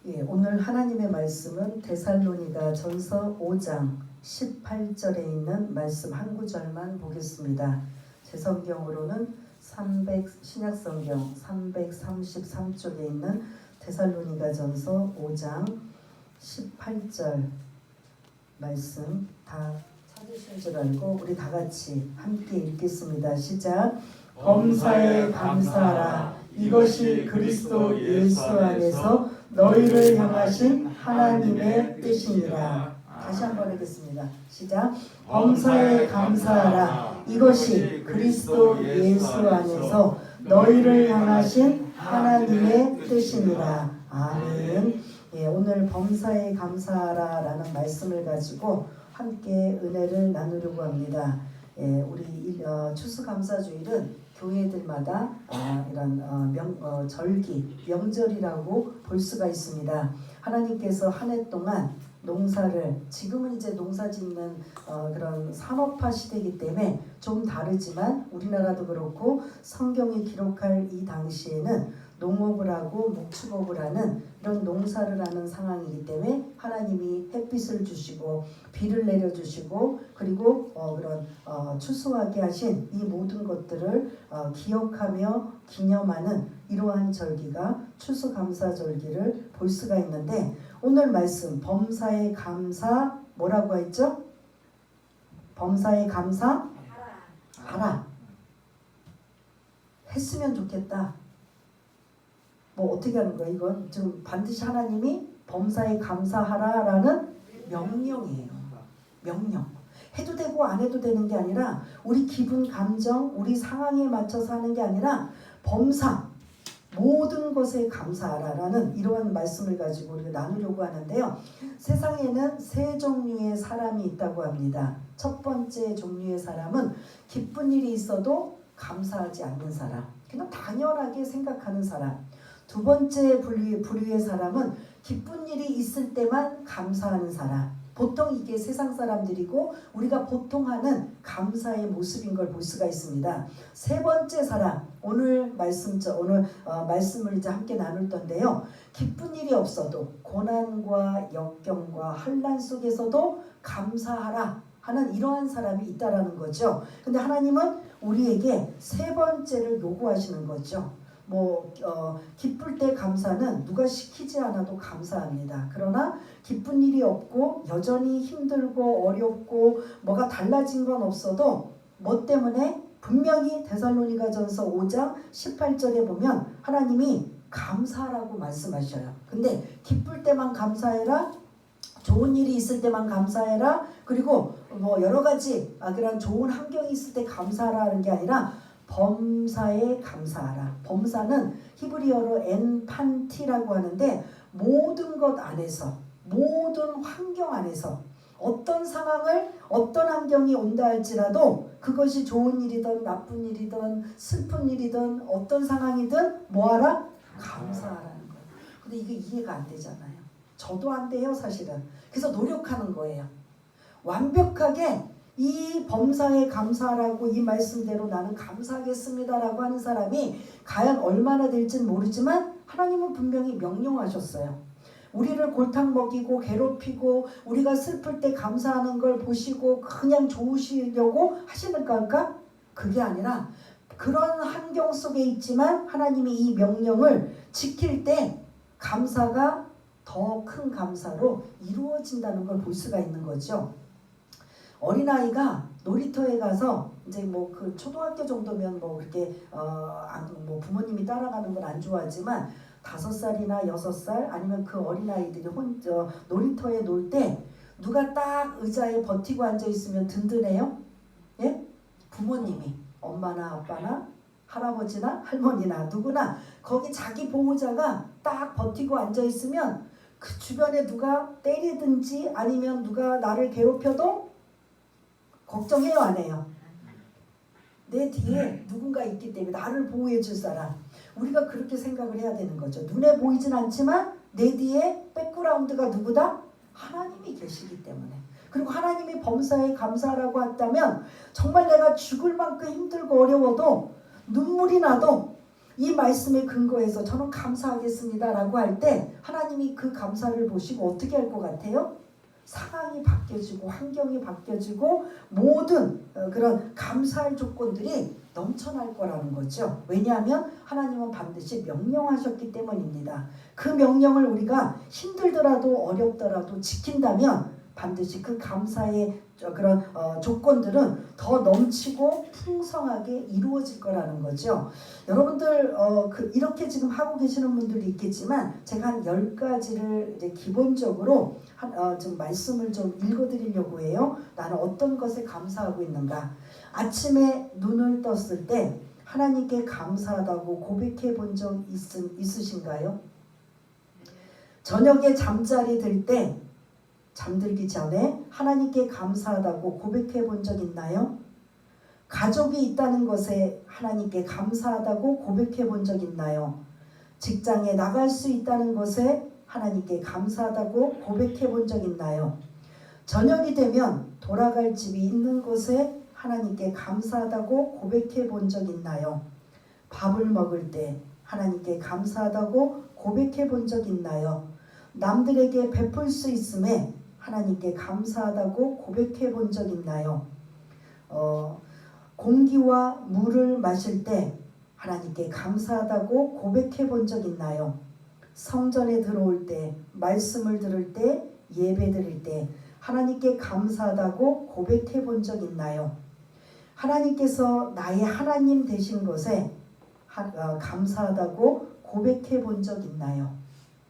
오늘 하나님의 말씀은 데살로니가 전서 5장 18절에 있는 말씀 한 구절만 보겠습니다. 제 성경으로는 신약성경 333쪽에 있는 데살로니가 전서 5장 18절 말씀 다 찾으신 줄 알고 우리 다 같이 함께 읽겠습니다. 시작. 범사에 감사하라. 이것이 그리스도 예수 안에서 너희를 향하신 하나님의 뜻이니라. 다시 한번 하겠습니다. 시작. 범사에 감사하라. 이것이 그리스도 예수 안에서 너희를 향하신 하나님의 뜻이니라. 아멘. 오늘 범사에 감사하라라는 말씀을 가지고 함께 은혜를 나누려고 합니다. 우리 추수감사주일은 교회들마다 이런 절기, 명절이라고 볼 수가 있습니다. 하나님께서 한 해 동안 농사를, 지금은 이제 농사 짓는 그런 산업화 시대이기 때문에 좀 다르지만 우리나라도 그렇고 성경이 기록할 이 당시에는 농업을 하고 목축업을 하는 이런 농사를 하는 상황이기 때문에 하나님이 햇빛을 주시고 비를 내려주시고 그리고 그런 추수하게 하신 이 모든 것들을 기억하며 기념하는 이러한 절기가 추수감사절기를 볼 수가 있는데, 오늘 말씀 범사에 감사 뭐라고 했죠? 범사에 감사하라. 했으면 좋겠다. 뭐 어떻게 하는 거야? 이건 지금 반드시 하나님이 범사에 감사하라라는 명령이에요. 명령. 해도 되고 안 해도 되는 게 아니라 우리 기분, 감정, 우리 상황에 맞춰서 하는 게 아니라 범사, 모든 것에 감사하라라는 이러한 말씀을 가지고 우리가 나누려고 하는데요. 세상에는 세 종류의 사람이 있다고 합니다. 첫 번째 종류의 사람은 기쁜 일이 있어도 감사하지 않는 사람, 그냥 당연하게 생각하는 사람. 두 번째 부류의 사람은 기쁜 일이 있을 때만 감사하는 사람. 보통 이게 세상 사람들이고 우리가 보통 하는 감사의 모습인 걸 볼 수가 있습니다. 세 번째 사람, 오늘 말씀을 이제 함께 나눌 건데요. 기쁜 일이 없어도 고난과 역경과 환난 속에서도 감사하라 하는 이러한 사람이 있다라는 거죠. 근데 하나님은 우리에게 세 번째를 요구하시는 거죠. 기쁠 때 감사는 누가 시키지 않아도 감사합니다. 그러나 기쁜 일이 없고 여전히 힘들고 어렵고 뭐가 달라진 건 없어도 뭐 때문에 분명히 데살로니가전서 5장 18절에 보면 하나님이 감사하라고 말씀하셔요. 근데 기쁠 때만 감사해라, 좋은 일이 있을 때만 감사해라, 그리고 여러 가지 그런 좋은 환경이 있을 때 감사하라는 게 아니라 범사에 감사하라. 범사는 히브리어로 엔판티라고 하는데 모든 것 안에서, 모든 환경 안에서 어떤 상황을, 어떤 환경이 온다 할지라도 그것이 좋은 일이든 나쁜 일이든 슬픈 일이든 어떤 상황이든 뭐하라? 감사하라는 거예요. 근데 이게 이해가 안 되잖아요. 저도 안 돼요, 사실은. 그래서 노력하는 거예요. 완벽하게 이 범사에 감사하라고 이 말씀대로 나는 감사하겠습니다라고 하는 사람이 과연 얼마나 될지는 모르지만 하나님은 분명히 명령하셨어요. 우리를 골탕 먹이고 괴롭히고 우리가 슬플 때 감사하는 걸 보시고 그냥 좋으시려고 하시는 걸까? 그게 아니라 그런 환경 속에 있지만 하나님이 이 명령을 지킬 때 감사가 더 큰 감사로 이루어진다는 걸 볼 수가 있는 거죠. 어린아이가 놀이터에 가서 이제 그 초등학교 정도면 그렇게 부모님이 따라가는 건 안 좋아하지만 5살이나 6살 아니면 그 어린아이들이 놀이터에 놀 때 누가 딱 의자에 버티고 앉아 있으면 든든해요? 예? 부모님이, 엄마나 아빠나 할아버지나 할머니나 누구나 거기 자기 보호자가 딱 버티고 앉아 있으면 그 주변에 누가 때리든지 아니면 누가 나를 괴롭혀도 걱정해요, 안 해요? 내 뒤에 누군가 있기 때문에 나를 보호해 줄 사람. 우리가 그렇게 생각을 해야 되는 거죠. 눈에 보이진 않지만 내 뒤에 백그라운드가 누구다? 하나님이 계시기 때문에. 그리고 하나님이 범사에 감사하라고 했다면 정말 내가 죽을 만큼 힘들고 어려워도 눈물이 나도 이 말씀에 근거해서 저는 감사하겠습니다라고 할 때 하나님이 그 감사를 보시고 어떻게 할 것 같아요? 상황이 바뀌어지고 환경이 바뀌어지고 모든 그런 감사할 조건들이 넘쳐날 거라는 거죠. 왜냐하면 하나님은 반드시 명령하셨기 때문입니다. 그 명령을 우리가 힘들더라도 어렵더라도 지킨다면 반드시 그 감사의 그런 조건들은 더 넘치고 풍성하게 이루어질 거라는 거죠. 여러분들 이렇게 지금 하고 계시는 분들도 있겠지만 제가 한 10가지를 이제 기본적으로 좀 말씀을 좀 읽어드리려고 해요. 나는 어떤 것에 감사하고 있는가. 아침에 눈을 떴을 때 하나님께 감사하다고 고백해 본 적 있으신가요? 저녁에 잠자리 들 때 잠들기 전에 하나님께 감사하다고 고백해 본 적 있나요? 가족이 있다는 것에 하나님께 감사하다고 고백해 본 적 있나요? 직장에 나갈 수 있다는 것에 하나님께 감사하다고 고백해 본 적 있나요? 저녁이 되면 돌아갈 집이 있는 곳에 하나님께 감사하다고 고백해 본 적 있나요? 밥을 먹을 때 하나님께 감사하다고 고백해 본 적 있나요? 남들에게 베풀 수 있음에 하나님께 감사하다고 고백해 본 적 있나요? 공기와 물을 마실 때 하나님께 감사하다고 고백해 본 적 있나요? 성전에 들어올 때, 말씀을 들을 때, 예배 드릴 때 하나님께 감사하다고 고백해 본 적 있나요? 하나님께서 나의 하나님 되신 것에 감사하다고 고백해 본 적 있나요?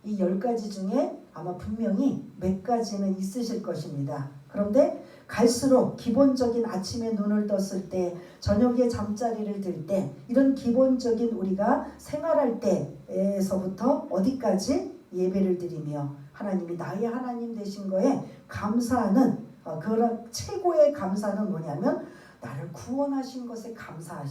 이 10가지 중에 아마 분명히 몇 가지는 있으실 것입니다. 그런데 갈수록 기본적인 아침에 눈을 떴을 때, 저녁에 잠자리를 들 때, 이런 기본적인 우리가 생활할 때에서부터 어디까지 예배를 드리며 하나님이 나의 하나님 되신 거에 감사하는 그런 최고의 감사는 뭐냐면 나를 구원하신 것에 감사.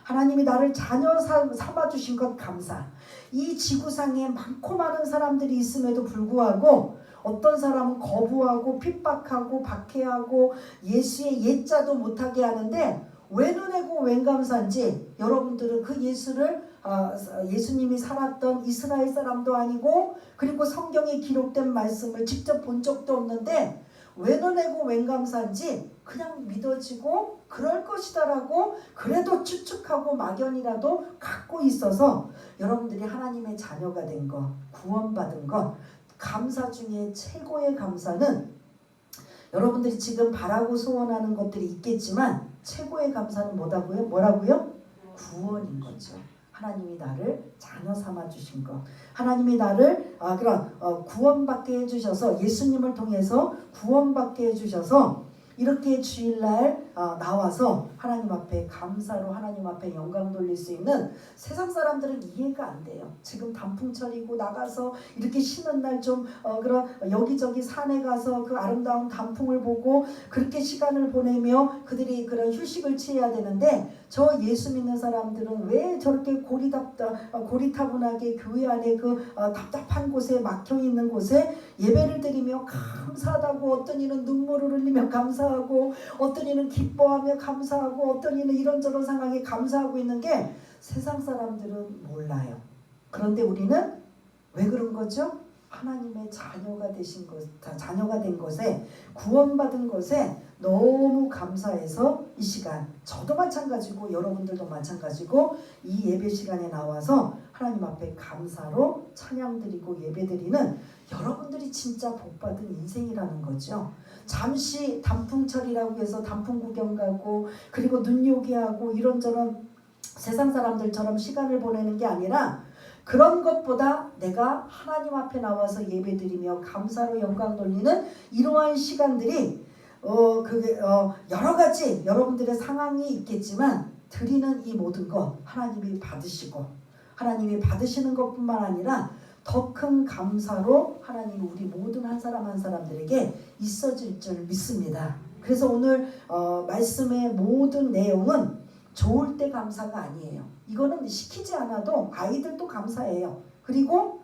하나님이 나를 자녀 삼아주신 것 감사. 이 지구상에 많고 많은 사람들이 있음에도 불구하고 어떤 사람은 거부하고 핍박하고 박해하고 예수의 예자도 못하게 하는데 왜 눈에고 웬 감사인지 여러분들은 그 예수를 예수님이 살았던 이스라엘 사람도 아니고 그리고 성경에 기록된 말씀을 직접 본 적도 없는데 왜 눈에고 웬 감사인지 그냥 믿어지고 그럴 것이다라고 그래도 추측하고 막연이라도 갖고 있어서 여러분들이 하나님의 자녀가 된 것, 구원받은 것, 감사 중에 최고의 감사는 여러분들이 지금 바라고 소원하는 것들이 있겠지만 최고의 감사는 뭐라고요? 구원인 거죠. 하나님이 나를 자녀 삼아 주신 것, 하나님이 나를 구원받게 해주셔서 예수님을 통해서 구원받게 해주셔서 이렇게 주일날 나와서 하나님 앞에 감사로 하나님 앞에 영광 돌릴 수 있는 세상 사람들은 이해가 안 돼요. 지금 단풍철이고 나가서 이렇게 쉬는 날 좀 그런 여기저기 산에 가서 그 아름다운 단풍을 보고 그렇게 시간을 보내며 그들이 그런 휴식을 취해야 되는데 저 예수 믿는 사람들은 왜 저렇게 고리타분하게 교회 안에 그 답답한 곳에 막혀 있는 곳에 예배를 드리며 감사하다고 어떤 이는 눈물을 흘리며 감사하고 어떤 이는 기뻐하며 감사하고 어떤 이는 이런저런 상황에 감사하고 있는 게 세상 사람들은 몰라요. 그런데 우리는 왜 그런 거죠? 하나님의 자녀가 되신 것, 자녀가 된 것에 구원받은 것에 너무 감사해서 이 시간 저도 마찬가지고 여러분들도 마찬가지고 이 예배 시간에 나와서 하나님 앞에 감사로 찬양드리고 예배드리는 여러분들이 진짜 복받은 인생이라는 거죠. 잠시 단풍철이라고 해서 단풍 구경 가고 그리고 눈요기 하고 이런저런 세상 사람들처럼 시간을 보내는 게 아니라 그런 것보다 내가 하나님 앞에 나와서 예배드리며 감사로 영광 돌리는 이러한 시간들이 여러 가지 여러분들의 상황이 있겠지만 드리는 이 모든 것 하나님이 받으시고 하나님이 받으시는 것뿐만 아니라 더 큰 감사로 하나님이 우리 모든 한 사람 한 사람들에게 있어질 줄 믿습니다. 그래서 오늘 말씀의 모든 내용은 좋을 때 감사가 아니에요. 이거는 시키지 않아도 아이들도 감사해요. 그리고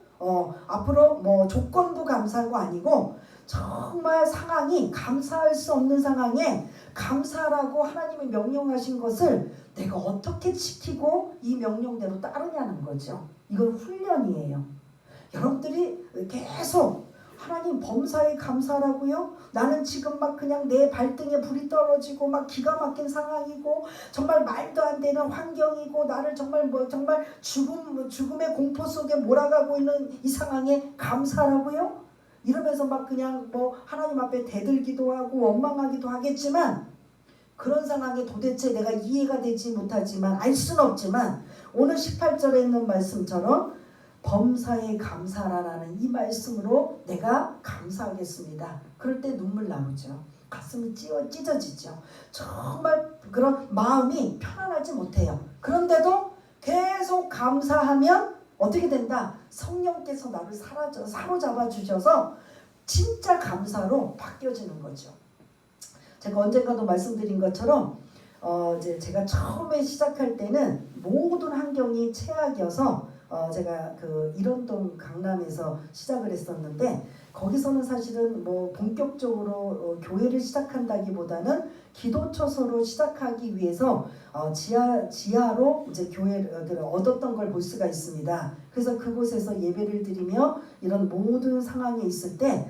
앞으로 뭐 조건도 감사한 거 아니고 정말 상황이 감사할 수 없는 상황에 감사라고 하나님이 명령하신 것을 내가 어떻게 지키고 이 명령대로 따르냐는 거죠. 이건 훈련이에요. 여러분들이 계속 하나님 범사에 감사라고요? 나는 지금 막 그냥 내 발등에 불이 떨어지고 막 기가 막힌 상황이고 정말 말도 안 되는 환경이고 나를 정말 정말 죽음의 공포 속에 몰아가고 있는 이 상황에 감사라고요? 이러면서 막 그냥 하나님 앞에 대들기도 하고 원망하기도 하겠지만 그런 상황에 도대체 내가 이해가 되지 못하지만 알 수는 없지만 오늘 18절에 있는 말씀처럼 범사에 감사라는 이 말씀으로 내가 감사하겠습니다. 그럴 때 눈물 나오죠. 가슴이 찢어지죠. 정말 그런 마음이 편안하지 못해요. 그런데도 계속 감사하면 어떻게 된다? 성령께서 나를 사로잡아 주셔서 진짜 감사로 바뀌어지는 거죠. 제가 언젠가도 말씀드린 것처럼 이제 제가 처음에 시작할 때는 모든 환경이 최악이어서 제가 그 일원동 강남에서 시작을 했었는데 거기서는 사실은 본격적으로 교회를 시작한다기보다는 기도처소로 시작하기 위해서 지하로 이제 교회를 얻었던 걸 볼 수가 있습니다. 그래서 그곳에서 예배를 드리며 이런 모든 상황에 있을 때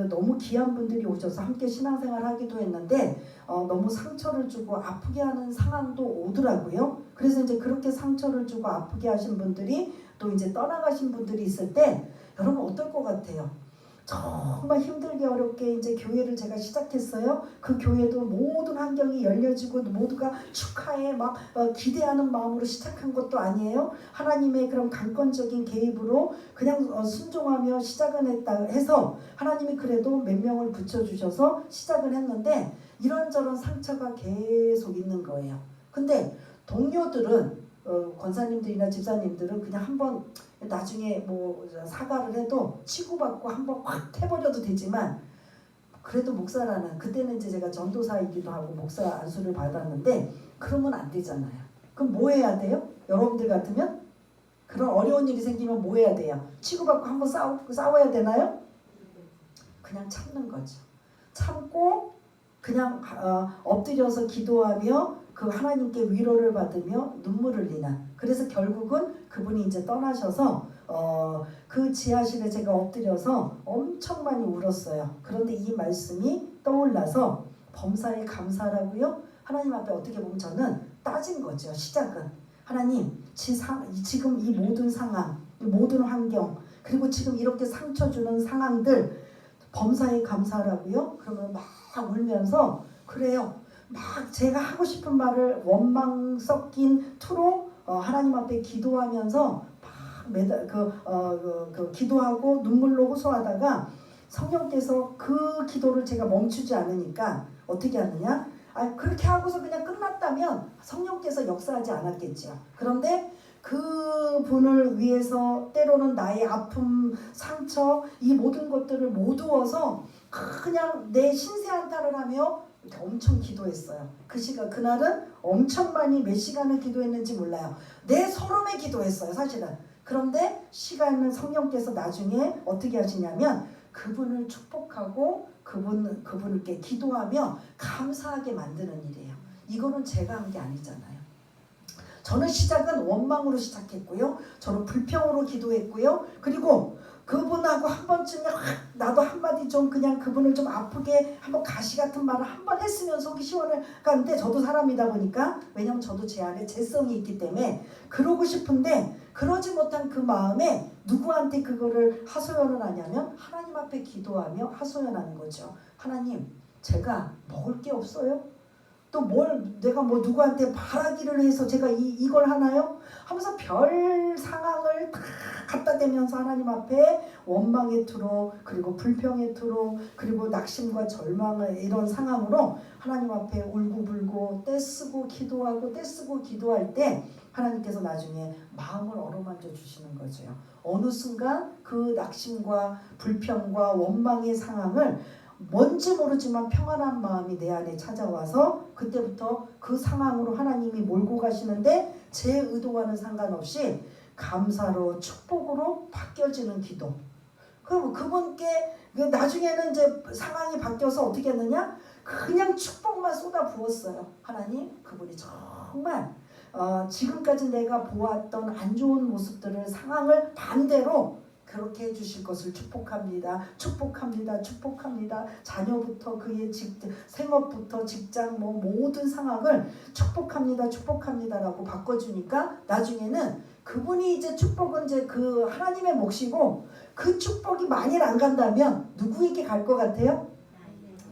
너무 귀한 분들이 오셔서 함께 신앙생활 하기도 했는데 너무 상처를 주고 아프게 하는 상황도 오더라고요. 그래서 이제 그렇게 상처를 주고 아프게 하신 분들이 또 이제 떠나가신 분들이 있을 때 여러분 어떨 것 같아요? 정말 힘들게 어렵게 이제 교회를 제가 시작했어요. 그 교회도 모든 환경이 열려지고 모두가 축하해 막 기대하는 마음으로 시작한 것도 아니에요. 하나님의 그런 강권적인 개입으로 그냥 순종하며 시작은 했다 해서 하나님이 그래도 몇 명을 붙여주셔서 시작을 했는데 이런저런 상처가 계속 있는 거예요. 근데 동료들은 권사님들이나 집사님들은 그냥 한번 나중에 사과를 해도 치고받고 한번 확 해버려도 되지만 그래도 목사라는 그때는 이제 제가 전도사이기도 하고 목사 안수를 받았는데 그러면 안 되잖아요. 그럼 뭐 해야 돼요? 여러분들 같으면 그런 어려운 일이 생기면 뭐 해야 돼요? 치고받고 한번 싸워야 되나요? 그냥 참는 거죠. 참고 그냥 엎드려서 기도하며 그 하나님께 위로를 받으며 눈물을 흘리는. 그래서 결국은 그분이 이제 떠나셔서 그 지하실에 제가 엎드려서 엄청 많이 울었어요. 그런데 이 말씀이 떠올라서 범사에 감사라고요? 하나님 앞에 어떻게 보면 저는 따진 거죠. 시작은 하나님 지금 이 모든 상황, 이 모든 환경 그리고 지금 이렇게 상처 주는 상황들 범사에 감사라고요? 그러면 막 울면서 그래요. 막 제가 하고 싶은 말을 원망 섞인 투로 하나님 앞에 기도하면서 막 기도하고 눈물로 호소하다가 성령께서 그 기도를 제가 멈추지 않으니까 어떻게 하느냐? 그렇게 하고서 그냥 끝났다면 성령께서 역사하지 않았겠죠. 그런데 그분을 위해서 때로는 나의 아픔, 상처 이 모든 것들을 모두어서 그냥 내 신세 한탄을 하며 엄청 기도했어요. 그날은 엄청 많이 몇 시간을 기도했는지 몰라요. 내 서름에 기도했어요, 사실은. 그런데 시간은 성령께서 나중에 어떻게 하시냐면 그분을 축복하고 그분께 기도하며 감사하게 만드는 일이에요. 이거는 제가 한 게 아니잖아요. 저는 시작은 원망으로 시작했고요. 저는 불평으로 기도했고요. 그리고 그분하고 한 번쯤에 나도 한마디 좀 그냥 그분을 좀 아프게 한번 가시 같은 말을 한번 했으면 속이 시원할 건데 저도 사람이다 보니까 왜냐면 저도 제 안에 재성이 있기 때문에 그러고 싶은데 그러지 못한 그 마음에 누구한테 그거를 하소연을 하냐면 하나님 앞에 기도하며 하소연하는 거죠. 하나님 제가 먹을 게 없어요? 또 내가 누구한테 바라기를 해서 제가 이걸 하나요? 하면서 별 상황을 다 갖다 대면서 하나님 앞에 원망의 투로 그리고 불평의 투로 그리고 낙심과 절망의 이런 상황으로 하나님 앞에 울고불고 떼쓰고 기도할 때 하나님께서 나중에 마음을 어루만져 주시는 거죠. 어느 순간 그 낙심과 불평과 원망의 상황을 뭔지 모르지만 평안한 마음이 내 안에 찾아와서 그때부터 그 상황으로 하나님이 몰고 가시는데 제 의도와는 상관없이 감사로 축복으로 바뀌어지는 기도. 그럼 그분께 나중에는 이제 상황이 바뀌어서 어떻게 했느냐? 그냥 축복만 쏟아 부었어요. 하나님, 그분이 정말 지금까지 내가 보았던 안 좋은 모습들을 상황을 반대로 그렇게 해주실 것을 축복합니다. 축복합니다. 축복합니다. 자녀부터 그의 생업부터 직장 모든 상황을 축복합니다. 축복합니다라고 바꿔주니까 나중에는 그분이 이제 축복은 이제 그 하나님의 몫이고 그 축복이 만일 안 간다면 누구에게 갈 것 같아요?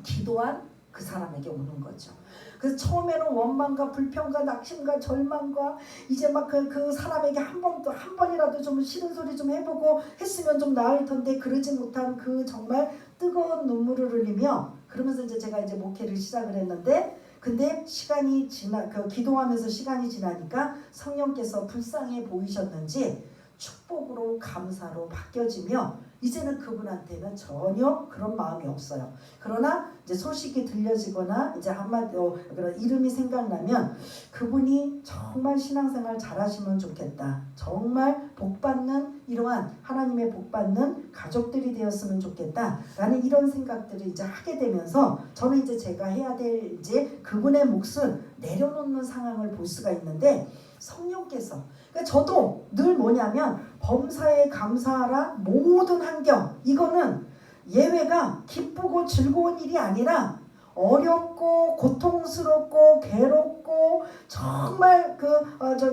기도한 그 사람에게 오는 거죠. 그래서 처음에는 원망과 불평과 낙심과 절망과 이제 막 그 사람에게 한 번이라도 좀 싫은 소리 좀 해보고 했으면 좀 나을 텐데 그러지 못한 그 정말 뜨거운 눈물을 흘리며 그러면서 이제 제가 이제 목회를 시작을 했는데 근데 시간이 기도하면서 시간이 지나니까 성령께서 불쌍해 보이셨는지 축복으로 감사로 바뀌어지며 이제는 그분한테는 전혀 그런 마음이 없어요. 그러나 이제 소식이 들려지거나 이제 한마디로 그런 이름이 생각나면 그분이 정말 신앙생활 잘하시면 좋겠다. 정말 복받는 이러한 하나님의 복받는 가족들이 되었으면 좋겠다. 라는 이런 생각들을 이제 하게 되면서 저는 이제 제가 해야 될 이제 그분의 몫을 내려놓는 상황을 볼 수가 있는데 성령께서 그러니까 저도 늘 뭐냐면 범사에 감사하라 모든 환경 이거는 예외가 기쁘고 즐거운 일이 아니라 어렵고 고통스럽고 괴롭고 정말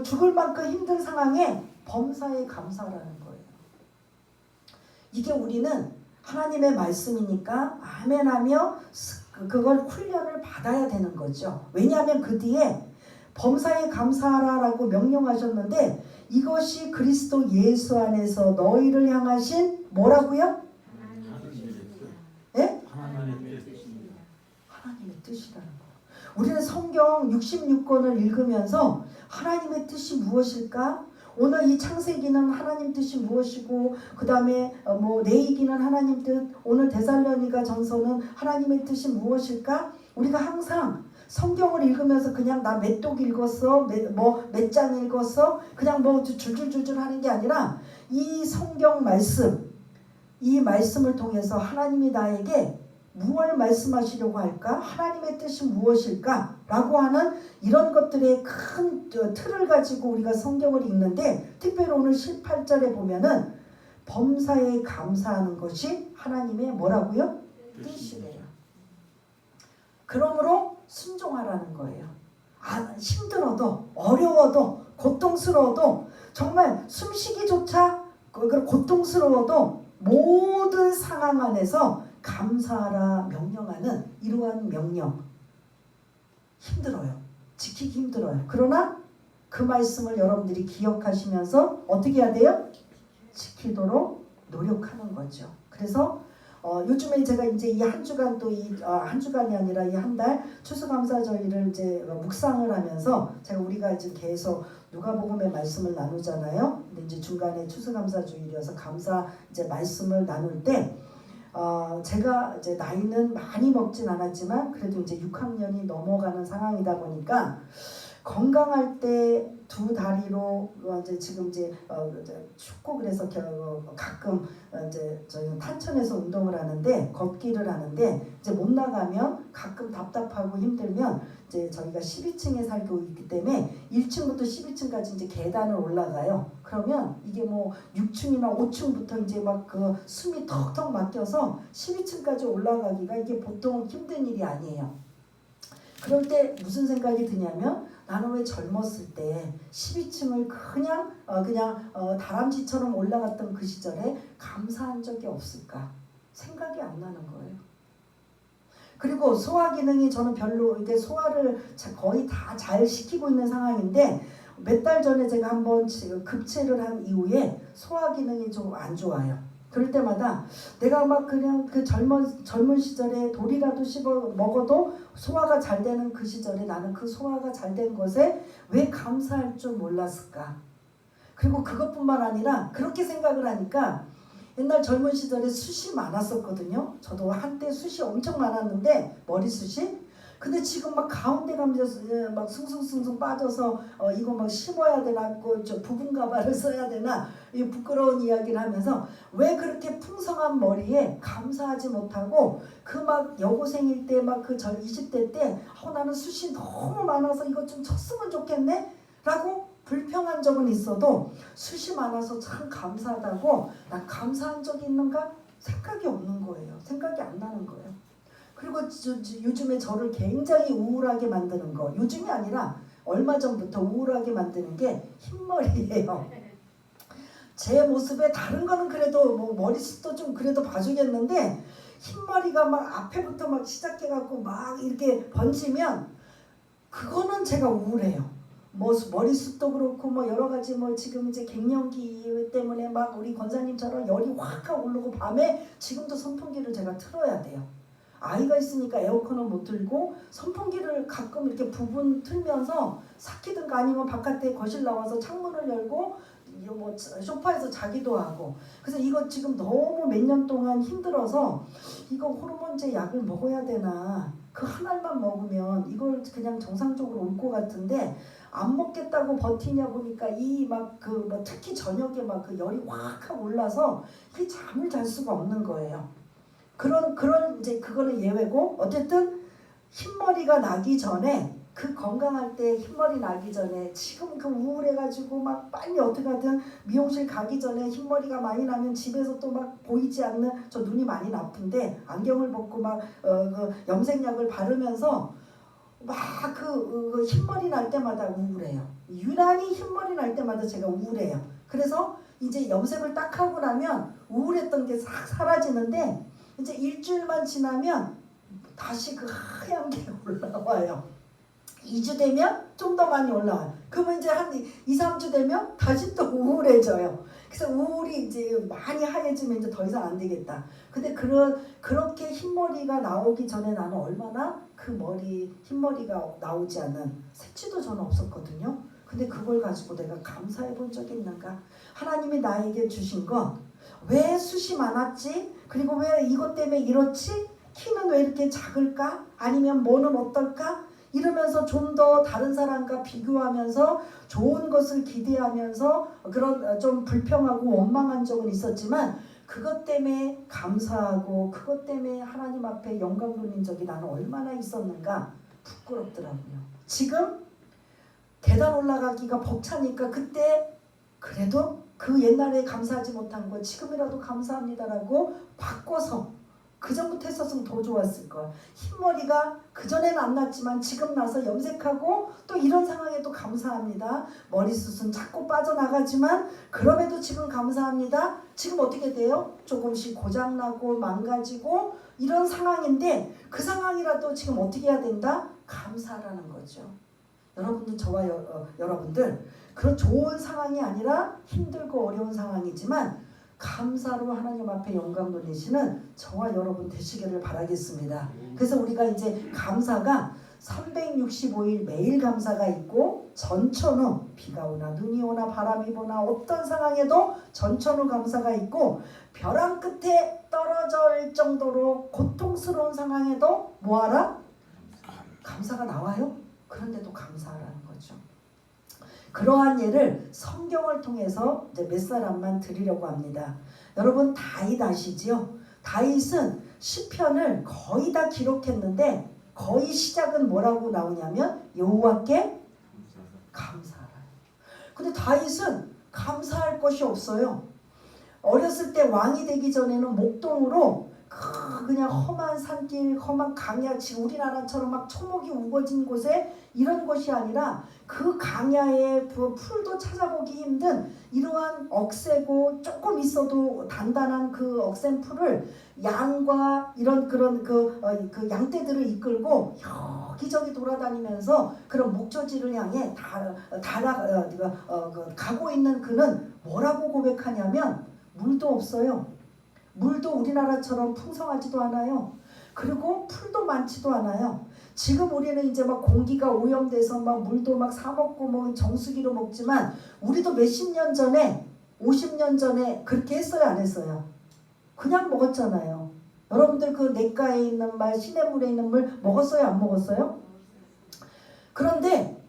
죽을 만큼 힘든 상황에 범사에 감사라는 거예요. 이게 우리는 하나님의 말씀이니까 아멘하며 그걸 훈련을 받아야 되는 거죠. 왜냐하면 그 뒤에 범사에 감사하라라고 명령하셨는데 이것이 그리스도 예수 안에서 너희를 향하신 뭐라고요? 예? 하나님의 뜻이라는 거예요. 우리는 성경 66권을 읽으면서 하나님의 뜻이 무엇일까? 오늘 이 창세기는 하나님 뜻이 무엇이고 그 다음에 레위기는 하나님 뜻, 오늘 데살로니가 전서는 하나님의 뜻이 무엇일까? 우리가 항상 성경을 읽으면서 그냥 나 몇 독 읽었어, 몇 장 읽었어, 그냥 줄줄줄줄 하는 게 아니라 이 성경 말씀, 이 말씀을 통해서 하나님이 나에게 무엇을 말씀하시려고 할까? 하나님의 뜻이 무엇일까? 라고 하는 이런 것들의 큰 틀을 가지고 우리가 성경을 읽는데 특별히 오늘 18절에 보면은 범사에 감사하는 것이 하나님의 뭐라고요? 뜻이래요. 그러므로 순종하라는 거예요. 힘들어도 어려워도 고통스러워도 정말 숨쉬기조차 고통스러워도 모든 상황 안에서 감사하라 명령하는 이러한 명령 힘들어요. 지키기 힘들어요. 그러나 그 말씀을 여러분들이 기억하시면서 어떻게 해야 돼요? 지키도록 노력하는 거죠. 그래서 요즘에 제가 이제 이 한 주간 한 주간이 아니라 이 한 달 추수감사절을 이제 묵상을 하면서 우리가 이제 계속 누가복음의 말씀을 나누잖아요. 근데 이제 중간에 추수감사주일이어서 감사 이제 말씀을 나눌 때 제가 이제 나이는 많이 먹진 않았지만 그래도 이제 6학년이 넘어가는 상황이다 보니까 건강할 때 두 다리로 이제 지금 이제 춥고 그래서 가끔 이제 저희는 탄천에서 운동을 하는데 걷기를 하는데 이제 못 나가면 가끔 답답하고 힘들면 이제 저희가 12층에 살고 있기 때문에 1층부터 12층까지 이제 계단을 올라가요. 그러면 이게 6층이나 5층부터 이제 막 그 숨이 턱턱 막혀서 12층까지 올라가기가 이게 보통 힘든 일이 아니에요. 그럴 때 무슨 생각이 드냐면 나는 왜 젊었을 때 12층을 그냥 다람쥐처럼 올라갔던 그 시절에 감사한 적이 없을까? 생각이 안 나는 거예요. 그리고 소화 기능이 저는 별로 이게 소화를 거의 다 잘 시키고 있는 상황인데 몇 달 전에 제가 한번 급체를 한 이후에 소화 기능이 좀 안 좋아요. 그럴 때마다 내가 막 그냥 그 젊은 시절에 돌이라도 씹어 먹어도 소화가 잘 되는 그 시절에 나는 그 소화가 잘 된 것에 왜 감사할 줄 몰랐을까? 그리고 그것뿐만 아니라 그렇게 생각을 하니까 옛날 젊은 시절에 숱이 많았었거든요. 저도 한때 숱이 엄청 많았는데 머리숱이 근데 지금 막 가운데 가면서 막 숭숭숭숭 빠져서 이거 막 심어야 되나, 저 부분 가발을 써야 되나, 이 부끄러운 이야기를 하면서 왜 그렇게 풍성한 머리에 감사하지 못하고 그 막 여고생일 때 막 그 20대 때 나는 숱이 너무 많아서 이거 좀 쳤으면 좋겠네 라고 불평한 적은 있어도 숱이 많아서 참 감사하다고 나 감사한 적이 있는가? 생각이 없는 거예요. 생각이 안 나는 거예요. 그리고 요즘에 저를 굉장히 우울하게 만드는 거, 요즘이 아니라 얼마 전부터 우울하게 만드는 게 흰머리예요. 제 모습에 다른 거는 그래도 뭐 머리숱도 좀 그래도 봐주겠는데 흰머리가 막 앞에부터 막 시작해갖고 막 이렇게 번지면 그거는 제가 우울해요. 뭐 머리숱도 그렇고 뭐 여러 가지 뭐 지금 이제 갱년기 때문에 막 우리 권사님처럼 열이 확 오르고 밤에 지금도 선풍기를 제가 틀어야 돼요. 아이가 있으니까 에어컨을 못 틀고 선풍기를 가끔 이렇게 부분 틀면서 삭히든가 아니면 바깥에 거실 나와서 창문을 열고 뭐 소파에서 자기도 하고. 그래서 이거 지금 너무 몇 년 동안 힘들어서 이거 호르몬제 약을 먹어야 되나, 그 한 알만 먹으면 이걸 그냥 정상적으로 올 것 같은데 안 먹겠다고 버티냐 보니까 이 막 그 뭐 특히 저녁에 막 그 열이 확 올라서 이 잠을 잘 수가 없는 거예요. 그런 이제 그거는 예외고, 어쨌든 흰머리가 나기 전에, 그 건강할 때 흰머리 나기 전에, 지금 그 우울해가지고 막 빨리 어떻게 하든 미용실 가기 전에 흰머리가 많이 나면 집에서 또 막 보이지 않는, 저 눈이 많이 나쁜데 안경을 벗고 막 그 염색약을 바르면서 막 그 흰머리 날 때마다 우울해요. 유난히 흰머리 날 때마다 제가 우울해요. 그래서 이제 염색을 딱 하고 나면 우울했던 게 싹 사라지는데 이제 일주일만 지나면 다시 그 하얀 게 올라와요. 2주 되면 좀 더 많이 올라와요. 그러면 이제 한 2, 3주 되면 다시 또 우울해져요. 그래서 우울이 이제 많이 하얘지면 이제 더 이상 안 되겠다. 근데 그렇게 흰머리가 나오기 전에 나는 얼마나 그 흰머리가 나오지 않은 색취도 저는 없었거든요. 근데 그걸 가지고 내가 감사해 본 적이 있는가? 하나님이 나에게 주신 것, 왜 숱이 많았지? 그리고 왜 이것 때문에 이렇지? 키는 왜 이렇게 작을까? 아니면 뭐는 어떨까? 이러면서 좀 더 다른 사람과 비교하면서 좋은 것을 기대하면서 그런 좀 불평하고 원망한 적은 있었지만, 그것 때문에 감사하고 그것 때문에 하나님 앞에 영광 돌린 적이 나는 얼마나 있었는가 부끄럽더라고요. 지금 계단 올라가기가 벅차니까 그때 그래도 그 옛날에 감사하지 못한 거 지금이라도 감사합니다라고 바꿔서, 그전부터 했었으면 더 좋았을 거야. 흰머리가 그전에는 안 났지만 지금 나서 염색하고 또 이런 상황에도 감사합니다. 머리숱은 자꾸 빠져나가지만 그럼에도 지금 감사합니다. 지금 어떻게 돼요? 조금씩 고장나고 망가지고 이런 상황인데 그 상황이라도 지금 어떻게 해야 된다? 감사라는 거죠. 여러분들, 저와 여러분들, 그런 좋은 상황이 아니라 힘들고 어려운 상황이지만 감사로 하나님 앞에 영광 돌리시는 저와 여러분 되시기를 바라겠습니다. 그래서 우리가 이제 감사가 365일 매일 감사가 있고, 전천후 비가 오나 눈이 오나 바람이 부나 어떤 상황에도 전천후 감사가 있고, 벼랑 끝에 떨어질 정도로 고통스러운 상황에도 뭐하라? 감사가 나와요. 그런데도 감사하라는 거죠. 그러한 예를 성경을 통해서 이제 몇 사람만 드리려고 합니다. 여러분, 다윗 아시지요? 다윗은 시편을 거의 다 기록했는데 거의 시작은 뭐라고 나오냐면 여호와께 감사하라. 근데 다윗은 감사할 것이 없어요. 어렸을 때 왕이 되기 전에는 목동으로 그냥 험한 산길, 험한 강야, 지금 우리나라처럼 막 초목이 우거진 곳에 이런 곳이 아니라 그 강야에 풀도 찾아보기 힘든 이러한 억새고 조금 있어도 단단한 그 억센 풀을 양과 이런 그런 그 양떼들을 이끌고 여기저기 돌아다니면서 그런 목조지를 향해 가고 있는 그는 뭐라고 고백하냐면 물도 없어요. 물도 우리나라처럼 풍성하지도 않아요. 그리고 풀도 많지도 않아요. 지금 우리는 이제 막 공기가 오염돼서 막 물도 막 사 먹고 뭐 정수기로 먹지만 우리도 몇십 년 전에, 50년 전에 그렇게 했어요, 안 했어요? 그냥 먹었잖아요. 여러분들 그 냇가에 있는 말, 시냇물에 있는 물 먹었어요? 안 먹었어요? 그런데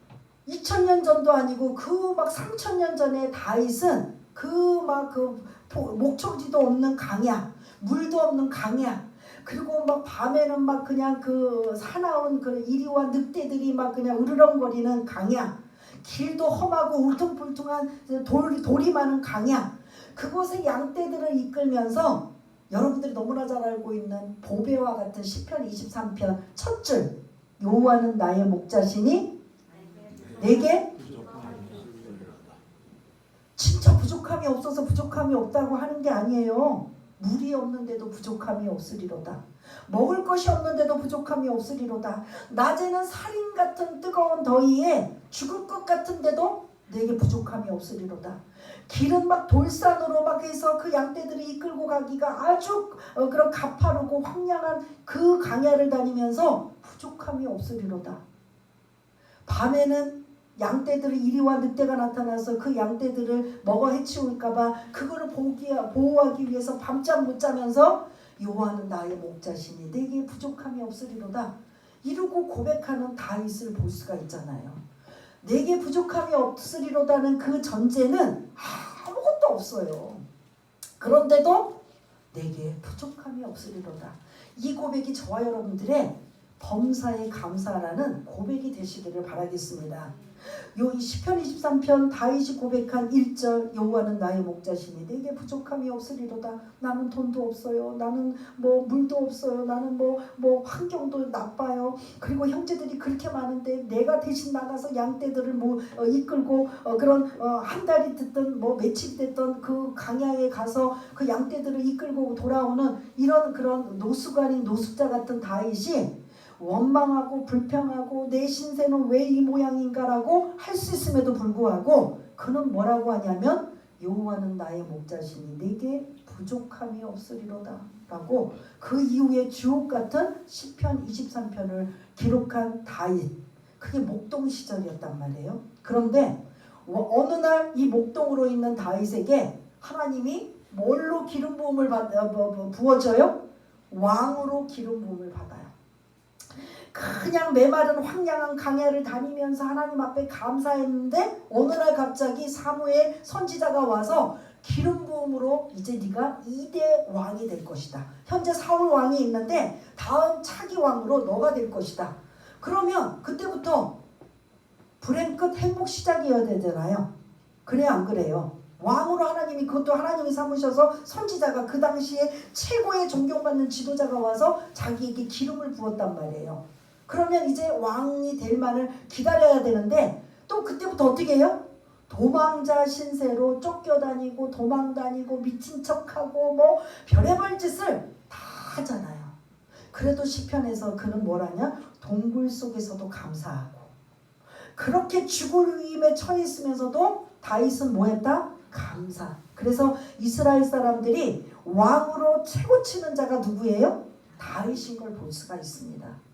2000년 전도 아니고 그 막 3000년 전에 다윗은 그 막 그 목초지도 없는 강야, 물도 없는 강야, 그리고 막 밤에는 막 그냥 그 사나운 그 이리와 늑대들이 막 그냥 으르렁거리는 강야, 길도 험하고 울퉁불퉁한 돌이 많은 강야, 그곳에 양떼들을 이끌면서 여러분들이 너무나 잘 알고 있는 보배와 같은 시편 23편 첫 줄, 여호와는 나의 목자시니 내게 진짜 부족함이 없어서 부족함이 없다고 하는 게 아니에요. 물이 없는데도 부족함이 없으리로다. 먹을 것이 없는데도 부족함이 없으리로다. 낮에는 살인 같은 뜨거운 더위에 죽을 것 같은데도 내게 부족함이 없으리로다. 길은 막 돌산으로 막 해서 그 양떼들이 이끌고 가기가 아주 그런 가파르고 황량한 그 강야를 다니면서 부족함이 없으리로다. 밤에는 양떼들이 이리와 늑대가 나타나서 그 양떼들을 먹어 해치울까봐 그거를 보호하기 위해서 밤잠 못 자면서 여호와는 나의 목자시니 내게 부족함이 없으리로다 이러고 고백하는 다윗을 볼 수가 있잖아요. 내게 부족함이 없으리로다는 그 전제는 아무것도 없어요. 그런데도 내게 부족함이 없으리로다. 이 고백이 저와 여러분들의 범사에 감사라는 고백이 되시기를 바라겠습니다. 요 시편 23편 다윗이 고백한 1절, 여호와는 나의 목자시니 내게 부족함이 없으리로다. 나는 돈도 없어요. 나는 뭐 물도 없어요. 나는 뭐 환경도 나빠요. 그리고 형제들이 그렇게 많은데 내가 대신 나가서 양떼들을 이끌고 그런 한 달이 됐든 뭐 며칠이 됐든 그 강야에 가서 그 양떼들을 이끌고 돌아오는 이런 그런 노수관인 노숙자 같은 다윗이 원망하고 불평하고 내 신세는 왜 이 모양인가라고 할 수 있음에도 불구하고 그는 뭐라고 하냐면 여호와는 나의 목자시니 내게 부족함이 없으리로다 라고 그 이후에 주옥 같은 시편 23편을 기록한 다윗, 그게 목동 시절이었단 말이에요. 그런데 어느 날 이 목동으로 있는 다윗에게 하나님이 뭘로 기름 부음을 부어줘요? 왕으로 기름 부음을 받아요. 그냥 메마른 황량한 강야를 다니면서 하나님 앞에 감사했는데 어느 날 갑자기 사무엘 선지자가 와서 기름 부음으로 이제 네가 2대 왕이 될 것이다. 현재 사울 왕이 있는데 다음 차기 왕으로 너가 될 것이다. 그러면 그때부터 불행 끝 행복 시작이어야 되잖아요. 그래요, 안 그래요? 왕으로 하나님이, 그것도 하나님이 삼으셔서 선지자가, 그 당시에 최고의 존경받는 지도자가 와서 자기에게 기름을 부었단 말이에요. 그러면 이제 왕이 될 만을 기다려야 되는데 또 그때부터 어떻게 해요? 도망자 신세로 쫓겨다니고 도망다니고 미친 척하고 뭐 별의별 짓을 다 하잖아요. 그래도 시편에서 그는 뭐라냐? 동굴 속에서도 감사하고 그렇게 죽을 위임에 처해 있으면서도 다윗은 뭐했다? 감사. 그래서 이스라엘 사람들이 왕으로 최고치는 자가 누구예요? 다윗인 걸 볼 수가 있습니다.